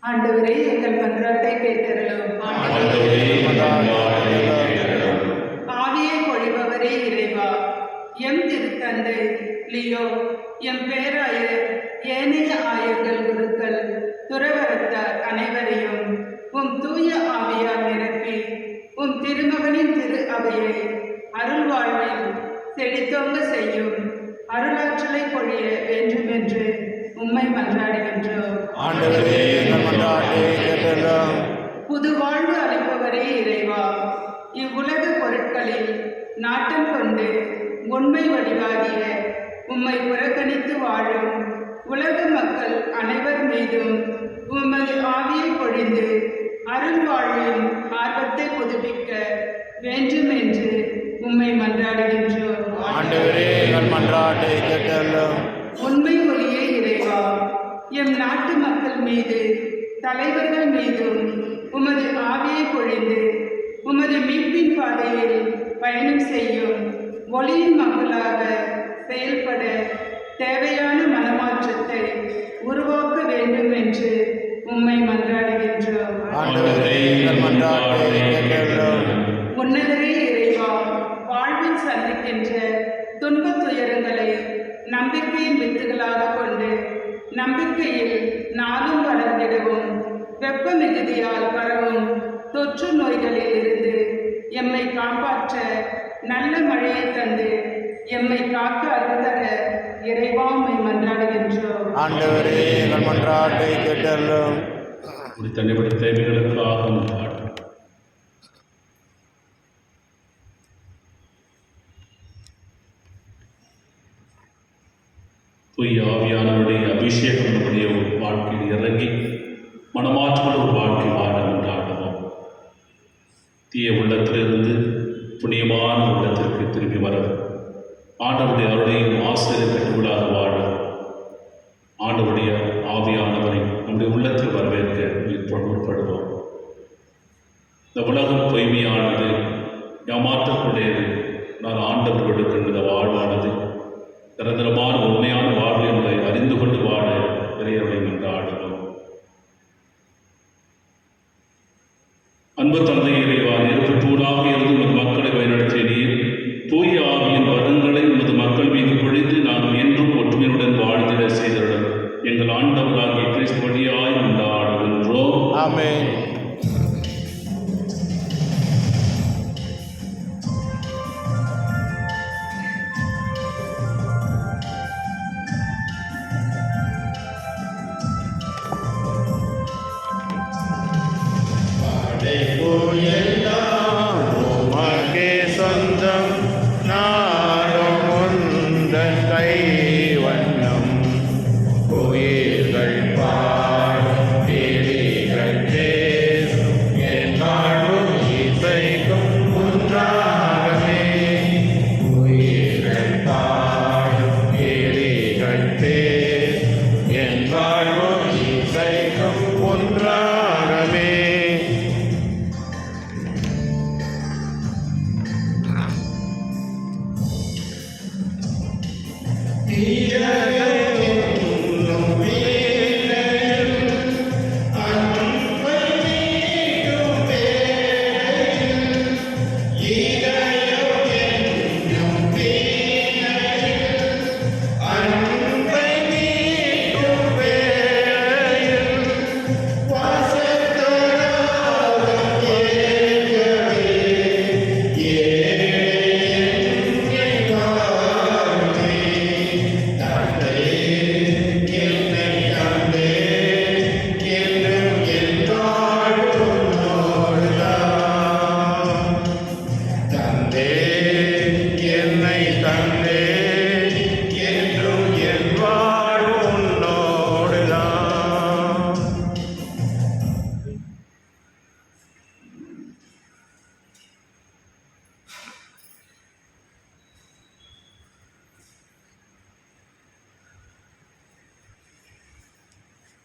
ஆண்டவரே, எங்கள் மன்றாட்டை கேட்டருளும். ஆவியை பொழிபவரே இறைவா, எம் திருத்தந்தை லியோ, எம் பேராயர், ஏனைய ஆயர்கள், குருக்கள், துறவரத்தார் அனைவரையும் உம் தூய ஆவியால் நிரப்பி உம் திருமகனின் திரு அவையை அருள் வாழ்வில் செழித்தோங்க செய்யும் அருளாற்றலை பொழிய வேண்டுமென்று உம்மை மன்றாடுகின்றோம். ஆண்டவரே, எங்கள் மன்றாட்டை கேட்டருளும். புது வாழ்வு அளிப்பவரே இறைவா, இவ்வுலக பொருட்களில் நாட்டம் கொண்டு உண்மை வடிவாகிய உம்மை புறக்கணித்து வாழும் உலக மக்கள் அனைவர் மீதும் உமது ஆவியை பொழிந்து அருள் வாழ்வின் ஆர்வத்தை புதுப்பிக்க வேண்டும் என்று உம்மை மன்றாடுகின்றோம். ஆண்டவரே, எங்கள் மன்றாட்டை கேட்டருளும். உண்மை ஒளியே இறைவா, எம் நாட்டு மக்கள் மீது, தலைவர்கள் மீதும் உமது ஆவியை பொழிந்து உமது மீட்பின் பாதையில் பயணம் செய்யும் ஒளியின் மக்களாக செயல்பட தேவையான மனமாற்றத்தை உருவாக்க வேண்டும் என்று உம்மை மன்றாடுகின்றோம். ஆண்டவரே, எங்கள் மன்றாட்டை கேட்டருளும். உன்னதரே இறைவா, வாழ்வில் சந்திக்கின்ற துன்பத் துயரங்களை நம்பிக்கையின் வித்துகளாக கொண்டு நம்பிக்கையில் நாளும் வளர்ந்திடவும், வெப்ப மிகுதியால் பரவும் தொற்று நோய்களில் இருந்து எம்மை காப்பாற்ற நல்ல மழையை தந்து எம்மை காக்க அருள்தர இறைவா உம்மை மன்றாடுகின்றோம். ஆண்டவரே எங்கள் மன்றாட்டை கேட்டருளும். இப்படி தனிப்பட்ட தேவைகளுக்காக மன்றாடுகிறோம். தூய ஆவியானவருடைய அபிஷேகம் நம்முடைய வாழ்க்கையில் இறங்கி மனமாற்றமுள்ள ஒரு வாழ்க்கை வாழ கொண்டாடுவோம். தீய உள்ளத்திலிருந்து புண்ணியமான உள்ளத்திற்கு திரும்பி வர ஆண்டவருடைய அருளையும் ஆசிரியர் கட்டுவிடாத வாழ ஆண்டவருடைய ஆவியானவரை நம்முடைய உள்ளத்தில் வரவேற்க முற்படுவோம். இந்த உலகம் பொய்மையானது, ஏமாற்றக்கூடியது. நான் ஆண்டவர் கொடுக்கின்ற வாழ்வானது நிரந்தரமான உண்மையான வாழ்வு என்பதை அறிந்து கொண்டு வாழ இறைவனை கொண்டாடுவோம். அன்பு தந்தை இறைவா, நெருப்பு தூணாக இருந்து உமது மக்களை வழிநடத்திய நீர் தூய ஆவியின் வரங்களை உமது மக்கள் மீது பொழிந்து நாங்கள் என்றும் ஒற்றுமையுடன் வாழ்ந்திட செய்தருடன் எங்கள் ஆண்டவராகிய கிறிஸ்து வழியாய் கொண்டாடுகின்றோம். ஆமென். எல்லாம் உமக்கே சொந்தம், நானும் உந்தன் கைவண்ணம். உயிர்கள் பாடும் கிளிகள் பேசும் என் வாழ்வும் இசைக்கும் ஒன்றாகவே. உயிர்கள் பாடும் கிளிகள் பேசும் என் வாழ்வும் இசைக்கும் ஒன்றாகவே.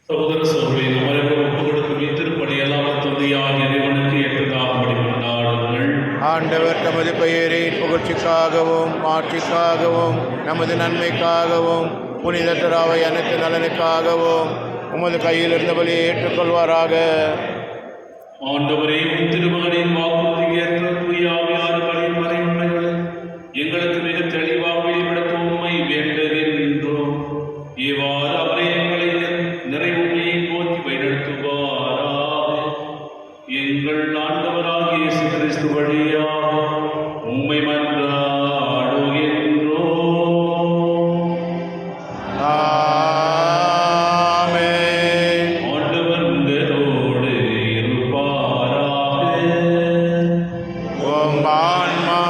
சகோதர சகோதரி, நம்மளை ஒப்புக் கொடுக்கும் இத்திருப்பணியெல்லாம் தந்தையாகிய இறைவனுக்கு ஏற்றதாகும்படி கொண்டாடுங்கள். ஆண்டவர் தமது பெயரின் புகழ்ச்சிக்காகவும் ஆட்சிக்காகவும் நமது நன்மைக்காகவும் புனித தராவை அனைத்து நலனுக்காகவும் உமது கையில் இருந்தபடி ஏற்றுக்கொள்வாராக. ஆண்டவரே, உம் திருமகனின் வாக்குறுதிக்கு ஏற்ற தூய ஆவியானவரின் மறைவுண்மைகளை எங்களுக்கு மிக தெளிவாக வெளிப்படுத்த உம்மை வேண்டுகின்றோம். இவ்வாறு அவரே எங்களை நிறைவுண்மையை நோக்கி வழிநடத்துவாராக. எங்கள் ஆண்டவராகிய இயேசு கிறிஸ்து வழியாக உம்மை மன்றாடுகின்றோம். ஆமென். ஆண்டவர் உங்களோடு இருப்பாராக. உம் ஆன்மா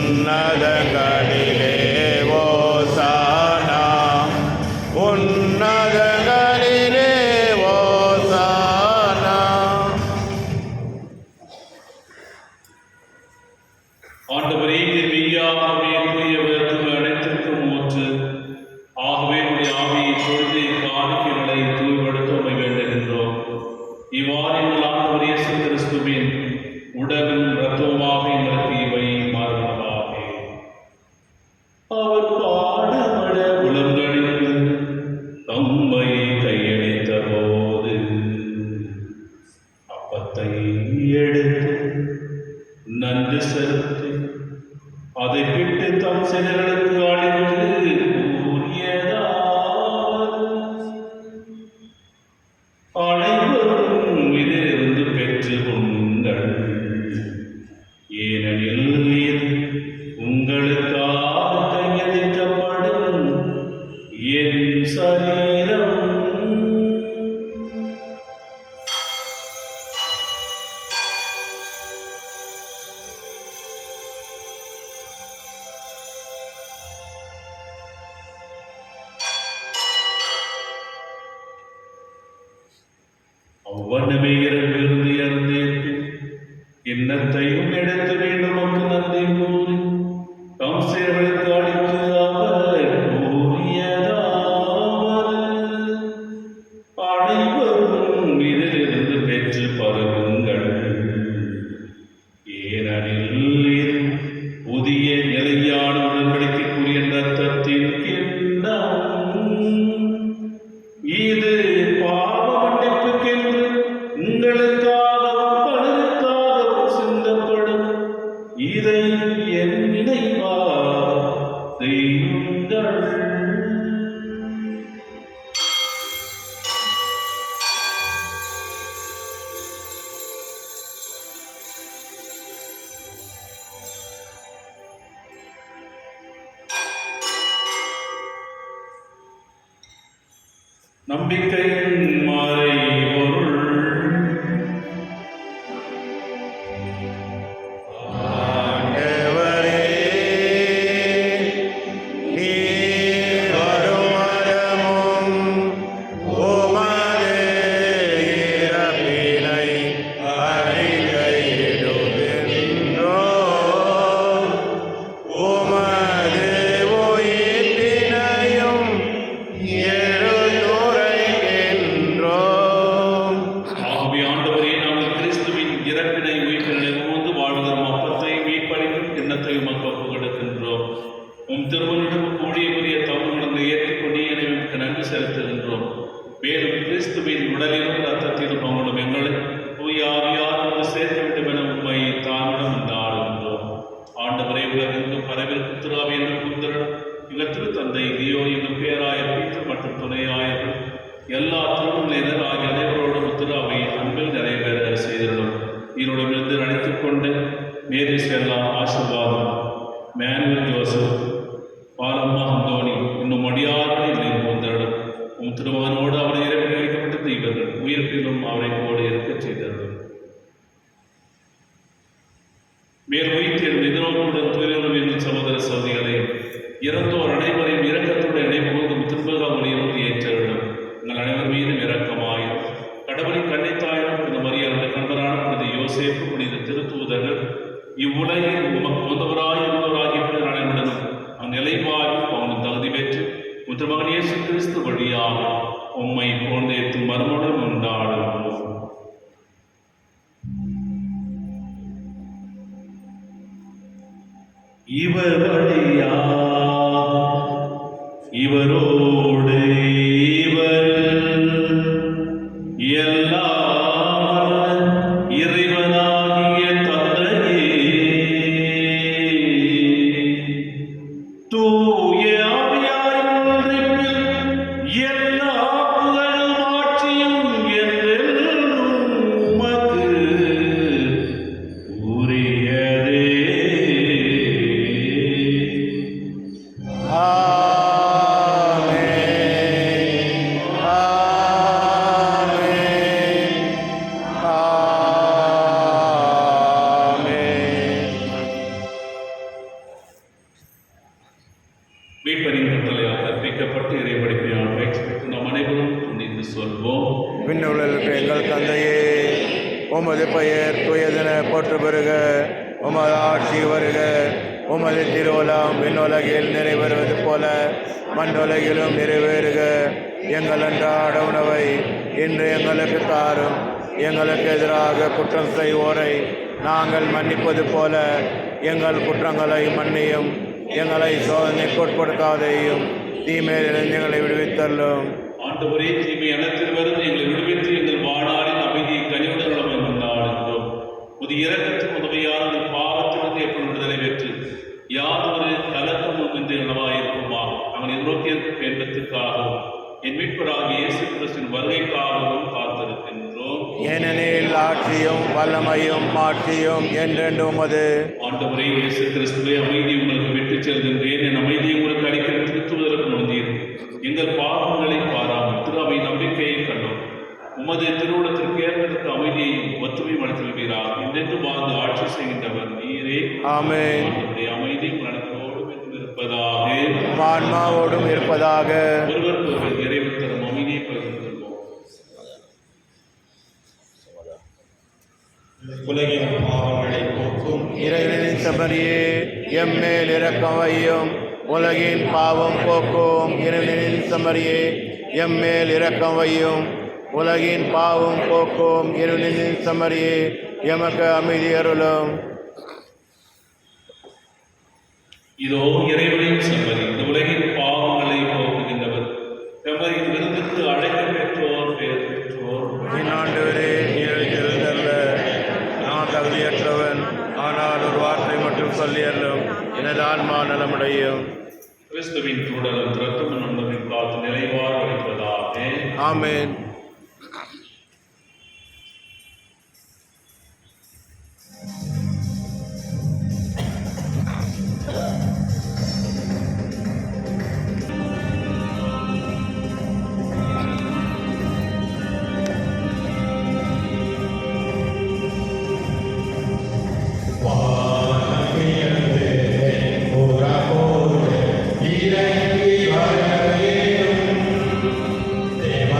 உன்னதங்களிலே ஓசானா, உன்னதங்களிலே ஓசானா. ஆண்டவரே, நீர் மெய்யாகவே தூயவர், தூய அனைத்திற்கும் ஊற்று. ஆகவே உடைய ஆவியை பொழுது காணிக்கைகளை தூய்படுத்த உம்மை வேண்டுகின்றோம். இவ்வாறு எங்கள் ஆண்டவர் இயேசு கிறிஸ்துவின் உடலும் இரத்தமுமாக எங்களுக்கு இவை மாறுவதாக. அவர் பாடுபட உலகங்களில் தம்மை கையளித்த போது அப்பத்தை எடுத்து நன்றி செலுத்தி அதை விட்டு தம் சிலர்களுக்கு அளித்து கூறியதாவது, அனைவரும் இதிலிருந்து பெற்று உண்கள், ஏனெனில் இது உங்களுக்காக கையளிக்கப்படும் என் சரீரம். அவ்வண்ணமே இரவிலிருந்து இறந்தேற்பின் எண்ணத்தையும் எடுத்து வேண்டுமக்கு நன்றி கூறி தம் சேர்களுக்கு அளித்து அவர் கூறியதாவது, அனைவரும் இதிலிருந்து பெற்று பருகுங்கள், ஏனெனில் இது புதிய நிலையான உடன்படிக்கைக்குரிய இரத்தத்தின் கிண்ணம். இது பாவ மன்னிப்புக்கென்று உங்களுக்காகவும் பலருக்காகவும் சிந்தப்படும். இதை என் நினைவாக செய்யுங்கள். நம்பிக்கையின் மறைபொருள். ஆண்டவரே, நீர் வருமளவும் உமது இறப்பினை அறிக்கையிடுகின்றோம், உமது உயிர்ப்பினையும் எடுத்துரைக்கின்றோம். ஆகவே ஆண்டவரே, நாங்கள் கிறிஸ்துவின் இறப்பினை உயிர்ப்பினை உமது வாழ்கிறோம் அப்பத்தை மீட்பளிக்கும் கிண்ணத்தை உமக்கு ஒப்புக் கொடுக்கின்றோம். உம் திருமணம் கூடிய தவறுகளை ஏற்றுக்கொண்டு எனக்கு நன்றி செலுத்துகின்றோம். மேலும் கிறிஸ்துவின் உடலிலும் இரத்தத்திலும் அவங்களும் எங்களை தூய ஆவியார் சேர்க்க வேண்டும் என உண்மை தாமிடம் நாடுகின்றோம். ஆண்டவரே, உலகெங்கும் பரவிற்கு திருவாவி என்று குந்தரன் எங்கள் திருத்தந்தை லியோ என்னும் பேராய பீட்டர் மற்றும் துணையாயர்கள் எல்லா திருமணத்தினர் ஆகிய அனைவரோடும் திருவை அன்பில் நிறைவேற செய்திருந்தோம். ஈரோடிலிருந்து அழைத்துக் கொண்டு மேரி செல்லா, ஆசீர்வாதம், மேனுவல் ஜோசப், பாலம்மா அந்தோணி இன்னும் அடியார்கள் இல்லை குந்தரனும் உம் திருமகனோடு அவரை இறப்பில் அளிக்கப்பட்ட இவர்கள் உயிர்ப்பிலும் அவரை கூட இருக்கச் செய்தார்கள். மேல் உயிர்த்தெழும் எதிரோக்குடன் துயிலும் எங்கள் சகோதர சகோதரிகளை இறந்தோர் அனைவரையும் இரக்கத்துடன் இணைப்போதும் திரும்பக மொழியிலும் ஏற்றவிடும். எங்கள் அனைவர் மீதும் இரக்கமாயும் கடவுளின் கண்ணைத்தாயிரம் புனித மரியாதை கண்பரான புனித யோசேப்பு புனித திருத்தூதர்கள் இவ்வுலகில் உமக்கு உந்தவராய் இருந்தவராகிய பிறர் அனைவருடனும் அந்நிலைவாய் அவனும் தகுதி பெற்று முத்திருமகன் இயேசு கிறிஸ்து வழியாக உம்மை போன்றேற்றும் மறுமுடன் உண்டாடுவோம். இவர் வழியா இவரோடு இவர் எல்லாம் இறைவனாகிய தந்தையே, தூய ஆவியாரின் ஒன்றிப்பில் எல்லா புகழும் ஆட்சியும் என்றென்றும் உமக்கு உரியதே. ஆமென். மீட்பரின் கட்டளையால் கற்பிக்கப்பட்டு இறைவடிக்கையால் பயிற்சிப்பட்டு நாம் அனைவரும் துணிந்து சொல்வோம். விண்ணுலகில் எங்கள் தந்தையே, உமது பெயர் தூயதென போற்று பெறுக. உமது ஆட்சி வருக. உமது திருவுளம் விண்ணுலகில் நிறைவேறுவது போல மண்ணுலகிலும் நிறைவேறுக. எங்கள் அன்றாட உணவை இன்று எங்களுக்கு தாரும். எங்களுக்கு எதிராக குற்றம் செய்வோரை நாங்கள் மன்னிப்பது போல எங்கள் குற்றங்களை மன்னியும். எங்களை சோதனைக்கு உட்படுத்தாதேயும், தீமையிலிருந்து எங்களை விடுவித்தள்ளும். ஆண்டவரே, தீமை அனைத்திலிருந்து எங்களை விடுவித்து எங்கள் வாழ்நாளின் அமைதியை கனிவுடன் நம்மை கொண்டாடுகிறோம். ஒரு இரக்கத்தின் உதவியான பாவத்திலிருந்து எப்படி விடுதலை பெற்று யாதொரு கலக்கமும் இன்று நலவாயிருக்குமா அவன் எதிர்நோக்கிய பேன்பத்திற்காகவும் என் மீட்பராகிய இயேசு கிறிஸ்துவின் வருகைக்காகவும் காத்திருக்கின்றோம். ஏனெனில் ஆட்சியும் வல்லமையும் மாட்சியும் என்றென்று உமது. ஆண்டவரே இயேசு கிறிஸ்துவை, அமைதி உங்களுக்கு விட்டுச் செல்கின்றேன், என் அமைதியை உங்களுக்கு அளிக்க திருத்துவதற்கு முந்தீர். எங்கள் பாவங்களை பாராமல் திரு அவை நம்பிக்கையை கண்டோம். உமது திருவுளத்திற்கு ஏற்பதற்கு அமைதியையும் ஒற்றுமையும் அளித்துள்வீராக. என்றென்று வாழ்ந்து ஆட்சி செய்கின்றவர் நீரே. ஆமென். ஆண்டவரே, அமைதி மனத்தோடும் இருப்பதாக, ஆன்மாவோடும் இருப்பதாக. ஒருவருக்கு ஒருவர் இறைவன் தரும் அமைதியை பகிர்ந்து கொள்வோம். உலகின் பாவங்களை போக்கும் இறைவனின் செம்மறியே, எம்மேல் இரக்கம் வையும். உலகின் பாவம் போக்கும் இறைவனின் செம்மறியே, எம்மேல் இரக்கம் வையும். உலகின் பாவம் போக்கும் இறைவனின் செம்மறியே, எமக்கு அமைதி அருளும். இதோ இறைவனின் செம்மறி, இந்த உலகின் பாவங்களை போக்குகின்றவர். செம்மறியின் விருந்துக்கு அழைக்க பெற்றோர் பேர் பெற்றோர். என் ஆண்டவரே, நீர் எழுந்தருள நான் தகுதியற்றவன். ஆனால் ஒரு வார்த்தை மட்டும் சொல்லி அருளும், எனது ஆன்மா நலமடையும். கிறிஸ்துவின் தூடலும் இரத்தமும் நம்மின் காத்து நிலைவாழ் அளிப்பதாக. ஆமென். இறங்கி வர வேண்டும் தேவ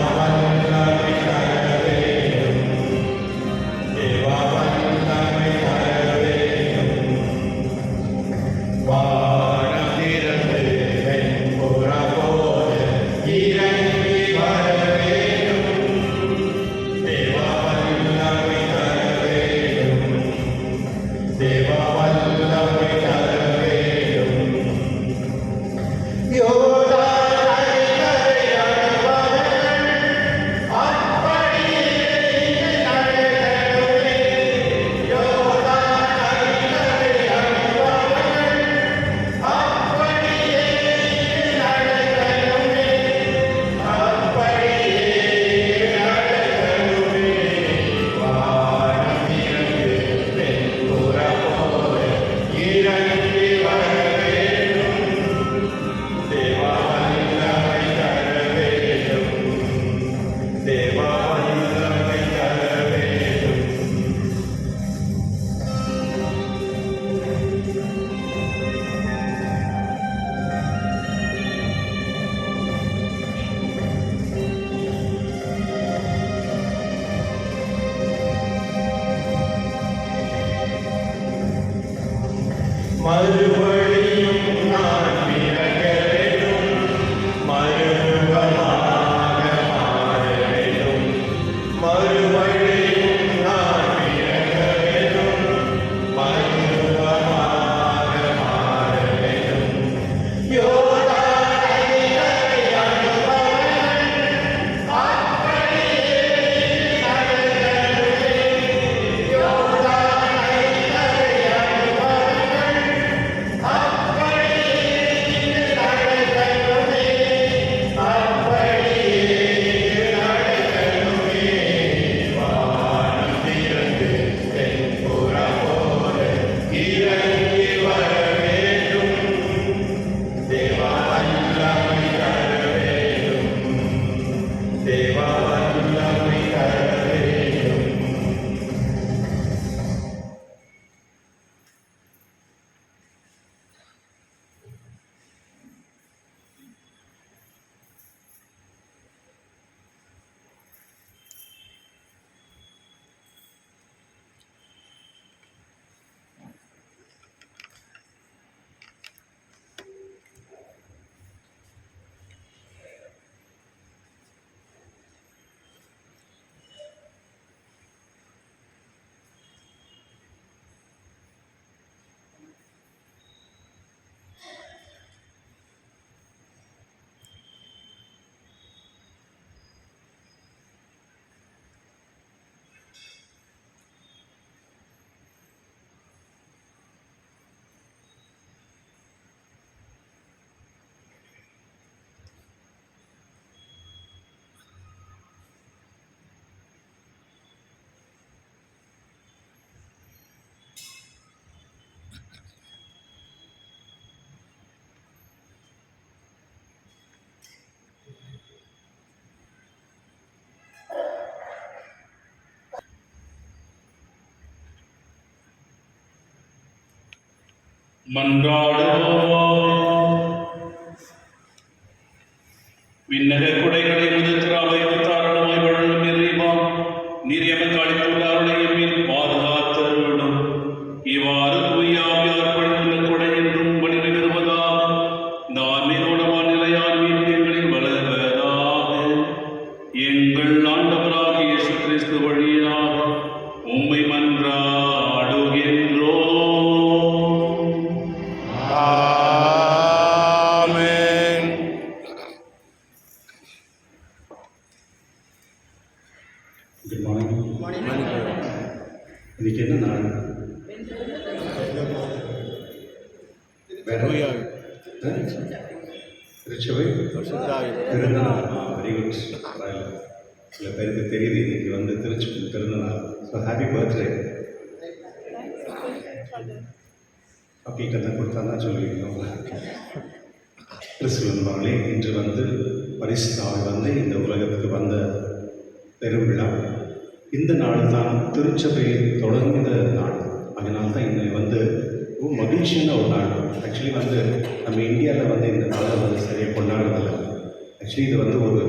மன்றாடுவோம். விண்ணக கொடைகளை முதற்றாவைக்கு தாராளமாய் வழங்கும் இறைவா, நீர் எமக்கு அளித்துள்ள அருளை எம்மில் பாதுகாத்தருளும். இவ்வாறு தூயாவியார் பணிந்துள்ள கொடை என்றும் வலிமை பெறுவதாக நான் மேலோடமான நிலையான மீட்புகளில் வளர்வதாக எங்கள் ஆண்டவராகிய இயேசு கிறிஸ்து வழியாக உம்மை மன்றாடுகின்றோம். ஆமென். Good morning. இன்னைக்கு என்ன நாள்? தூய திருச்சபை பரிசுத்தாவி பிறந்தநாள். Very good. சில பேருக்கு தெரியுது இன்னைக்கு வந்து திருச்சி பிறந்தநாள். So happy birthday. அப்பீட்ட தான் கொடுத்தா தான் சொல்லியிருக்கோம். கிறிஸ்துவன்பார்களே, இன்று வந்து பரிசுத்தாவி வந்து இந்த உலகத்துக்கு வந்த பெருவிழா. இந்த நாள் தான் திருச்சபை தொடங்கின நாள். அதனால தான் இன்னைக்கு வந்து ரொம்ப மகிழ்ச்சியான ஒரு நாள். ஆக்சுவலி வந்து நம்ம இந்தியாவில் வந்து இந்த நாளை வந்து சரியாக கொண்டாடுறதில்ல. ஆக்சுவலி இது வந்து ஒரு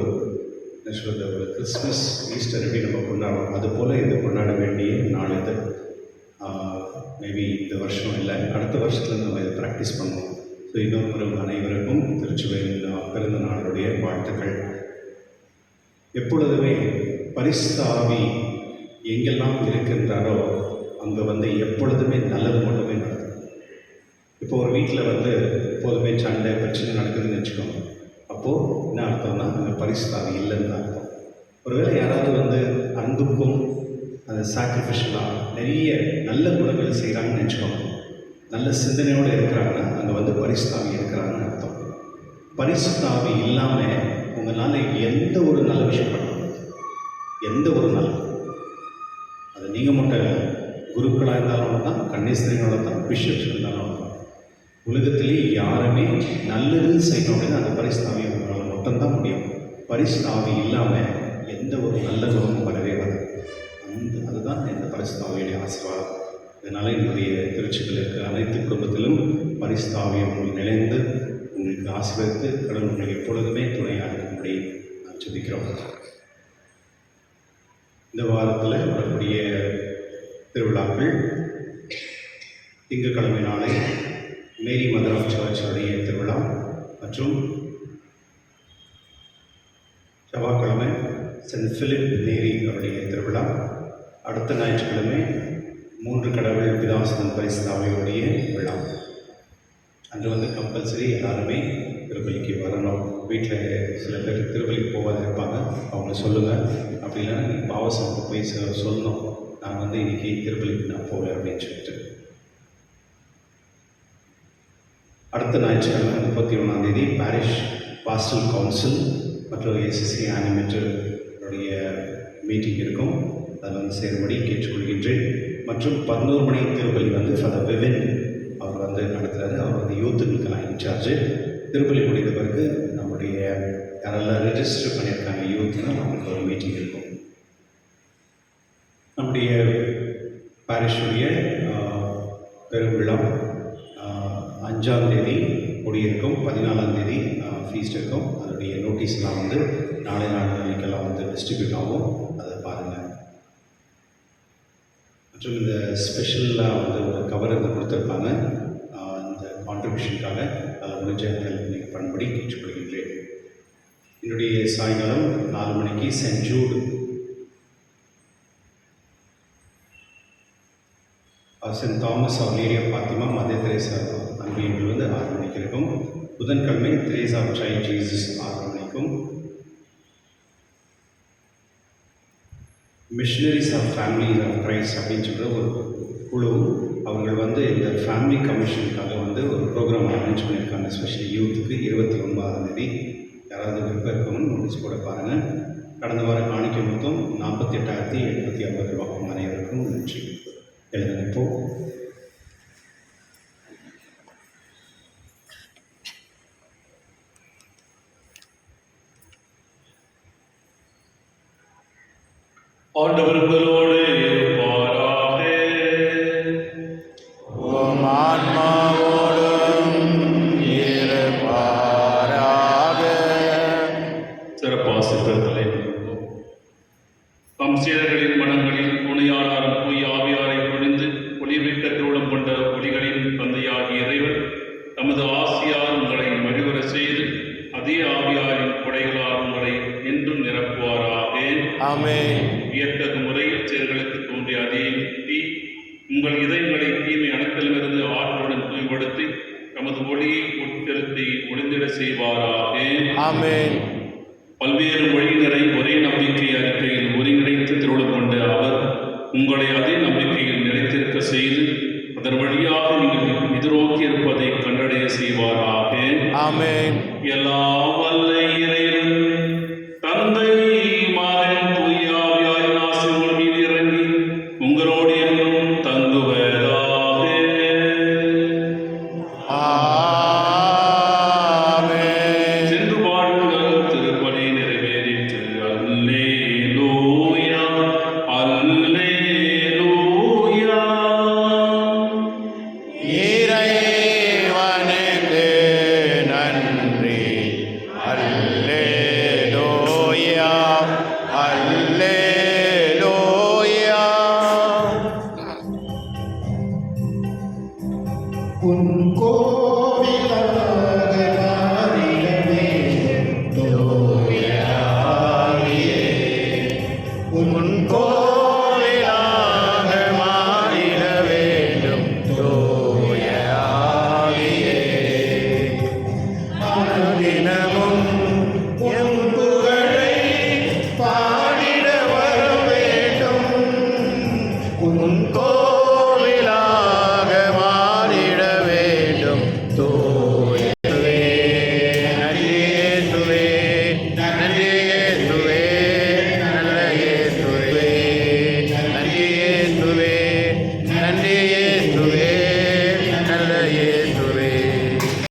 என்ன சொல்கிறது, ஒரு கிறிஸ்மஸ் ஈஸ்டர் எப்படி நம்ம கொண்டாடுறோம் அதுபோல் இது கொண்டாட வேண்டிய நாள் இது. மேபி இந்த வருஷம் இல்லை, அடுத்த வருஷத்தில் நம்ம இதை ப்ராக்டிஸ் பண்ணுவோம். ஸோ இன்னொரு முறை அனைவருக்கும் திருச்சபையின் பிறந்த நாளுடைய வாழ்த்துக்கள். எப்பொழுதுமே பரிசுத்த ஆவி எங்கெல்லாம் இருக்கின்றாரோ அங்கே வந்து எப்பொழுதுமே நல்லது மட்டுமே நடக்கும். இப்போ ஒரு வீட்டில் வந்து எப்போதுமே சண்டை பிரச்சனை நடக்குதுன்னு வச்சுக்கோங்க. அப்போது என்ன அர்த்தம்னா அங்கே பரிசுத்த ஆவி இல்லைன்னு தான் அர்த்தம். ஒருவேளை யாராவது வந்து அன்புக்கும் அந்த சாக்ரிஃபிஷலாக நிறைய நல்ல குணங்கள் செய்கிறாங்கன்னு வச்சுக்கோங்க, நல்ல சிந்தனையோடு இருக்கிறாங்கன்னா அங்கே வந்து பரிசுத்த ஆவி இருக்கிறாங்கன்னு அர்த்தம். பரிசுத்த ஆவி இல்லாமல் உங்களால் எந்த ஒரு நல்ல விஷயம் பண்ண முடியாது. எந்த ஒரு நல்ல, அது நீங்கள் மட்டும் இல்லை, குருக்களாக இருந்தாலும் தான், கன்னிஸ்திரிகளோட தான், பிஷப்ஸ் இருந்தாலும் தான், உலகத்திலே யாருமே நல்லது செய்யணும் அப்படின்னு அந்த பரிசுத்த ஆவி உங்களால் மட்டும்தான் முடியும். பரிசுத்த ஆவி இல்லாமல் எந்த ஒரு நல்ல குணமும் வரவே வராது. அதுதான் இந்த பரிசுத்த ஆவியுடைய ஆசீர்வாதம். இதனால் என்னுடைய திருச்சிகளுக்கு அனைத்து குடும்பத்திலும் பரிசுத்த ஆவி உங்களுக்கு நிலைந்து உங்களுக்கு ஆசீர்வதித்து கடவுள் உங்களுக்கு எப்பொழுதுமே துணையாக இருக்கும்படி நான் ஜெபிக்கிறோம். இந்த வாரத்தில் வரக்கூடிய திருவிழாக்கள், திங்கட்கிழமை நாளை மேரி மதர் ஆஃப் சர்ச்சுடைய திருவிழா மற்றும் செவ்வாய்க்கிழமை சென்ட் பிலிப் நேரி அவருடைய திருவிழா. அடுத்த ஞாயிற்றுக்கிழமை மூன்று கடவுள் பிதாசுதன் பரிசுத்த ஆவியுடைய விழா. அன்று வந்து கம்பல்சரி எல்லாருமே திருப்பலிக்கு வரணும். வீட்டில் சில பேர் திருப்பலிக்கு போகாத இருப்பாங்க, அவங்க சொல்லுங்கள். அப்படி இல்லைன்னா நீங்கள் பாவசனுக்கு போய் சொல்லணும், நான் வந்து இன்றைக்கி திருப்பலிக்கு நான் போகல அப்படின்னு சொல்லிட்டு. அடுத்த ஞாயிற்றுக்கிழமை 31 பாரிஷ் பாஸ்டல் கவுன்சில் மற்றும் எஸ்எஸ்சி ஆனிமேட்டருடைய மீட்டிங் இருக்கும். அதில் வந்து சேரும்படி கேட்டுக்கொள்கின்றேன். மற்றும் 11 மணி திருப்பலி வந்து ஃபாதர் விவின் அவர் வந்து நடத்துகிறாரு. அவர் வந்து யூத்துக்கெல்லாம் இன்சார்ஜு. திருப்பலி முடிந்த பிறகு நம்முடைய யாரெல்லாம் ரெஜிஸ்டர் பண்ணியிருக்காங்க யூத்னா அவங்களுக்கு ஒரு மீட்டிங் இருக்கும். நம்முடைய பாரிஷுடைய பெருவிழா 5ஆம் தேதி முடியிருக்கும், 14ஆம் தேதி ஃபீஸ்ட் இருக்கும். அதனுடைய நோட்டீஸ்லாம் வந்து நாளை நாளைக்கெல்லாம் வந்து டிஸ்ட்ரிபியூட் ஆகும், அதை பாருங்கள். மற்றும் இந்த ஸ்பெஷலாக வந்து ஒரு கவர் வந்து கொடுத்துருப்பாங்க இந்த கான்ட்ரிபியூஷனுக்காக. அதில் முடிஞ்ச ஹெல்ப் நீங்கள் பண்ணும்படி கேட்டுக்கொள்கின்றேன். என்னுடைய சாயங்காலம் 4 மணிக்கு Saint Jude Saint Thomas of Lady of Fatima Mother Teresa அன்பியங்கள் வந்து 6 மணிக்கு இருக்கும். புதன்கிழமை தெரேசா ஆஃப் சைல்ட் ஜீசஸ் 6 மணிக்கும். Missionaries of family of Christ அப்படின்னு சொல்கிற ஒரு குழு, அவர்கள் வந்து இந்த ஃபேமிலி கமிஷனுக்காக வந்து ஒரு ப்ரோக்ராம் அரேஞ்ச் பண்ணியிருக்காங்க, ஸ்பெஷலி யூத்துக்கு. 29ஆம் தேதி யாராவது விருப்பம் இருக்கணும்னு நோட்டீஸ் போட பாருங்கள். கடந்த வாரம் காணிக்கை மொத்தம் 48,850 ரூபாய். அனைவருக்கும் நன்றி. எழுதுங்க. ஆண்டவர் உங்களோடு இருப்பாராக. உம் ஆன்மாவோடு அதே ஆவியாரின் கொடைகளால் உங்களை என்றும் நிரப்புவாராக. ஆமென். வியத்தகு முறையில் செயல்களுக்கு தோன்றிய அதே யுக்தி உங்கள் இதயங்களை தீமை அனைத்திலிருந்து ஆற்றலுடன் தூய்படுத்தி தமது ஒளியை உட்செலுத்தி ஒளிந்திட செய்வாராக. ஆமென். பல்வேறு மொழியினரை ஒரே நம்பிக்கை அறிக்கையில் ஒருங்கிணைத்து திருவிழா கொண்ட அவர் உங்களை அதே நம்பிக்கையில் நிலைத்திருக்க செய்து அதன் வழியாக நீங்கள் எதிர்நோக்கி இருப்பதை கண்டடைய செய்வாராக. ஆமென். எல்லாம் வல்ல இறைவன்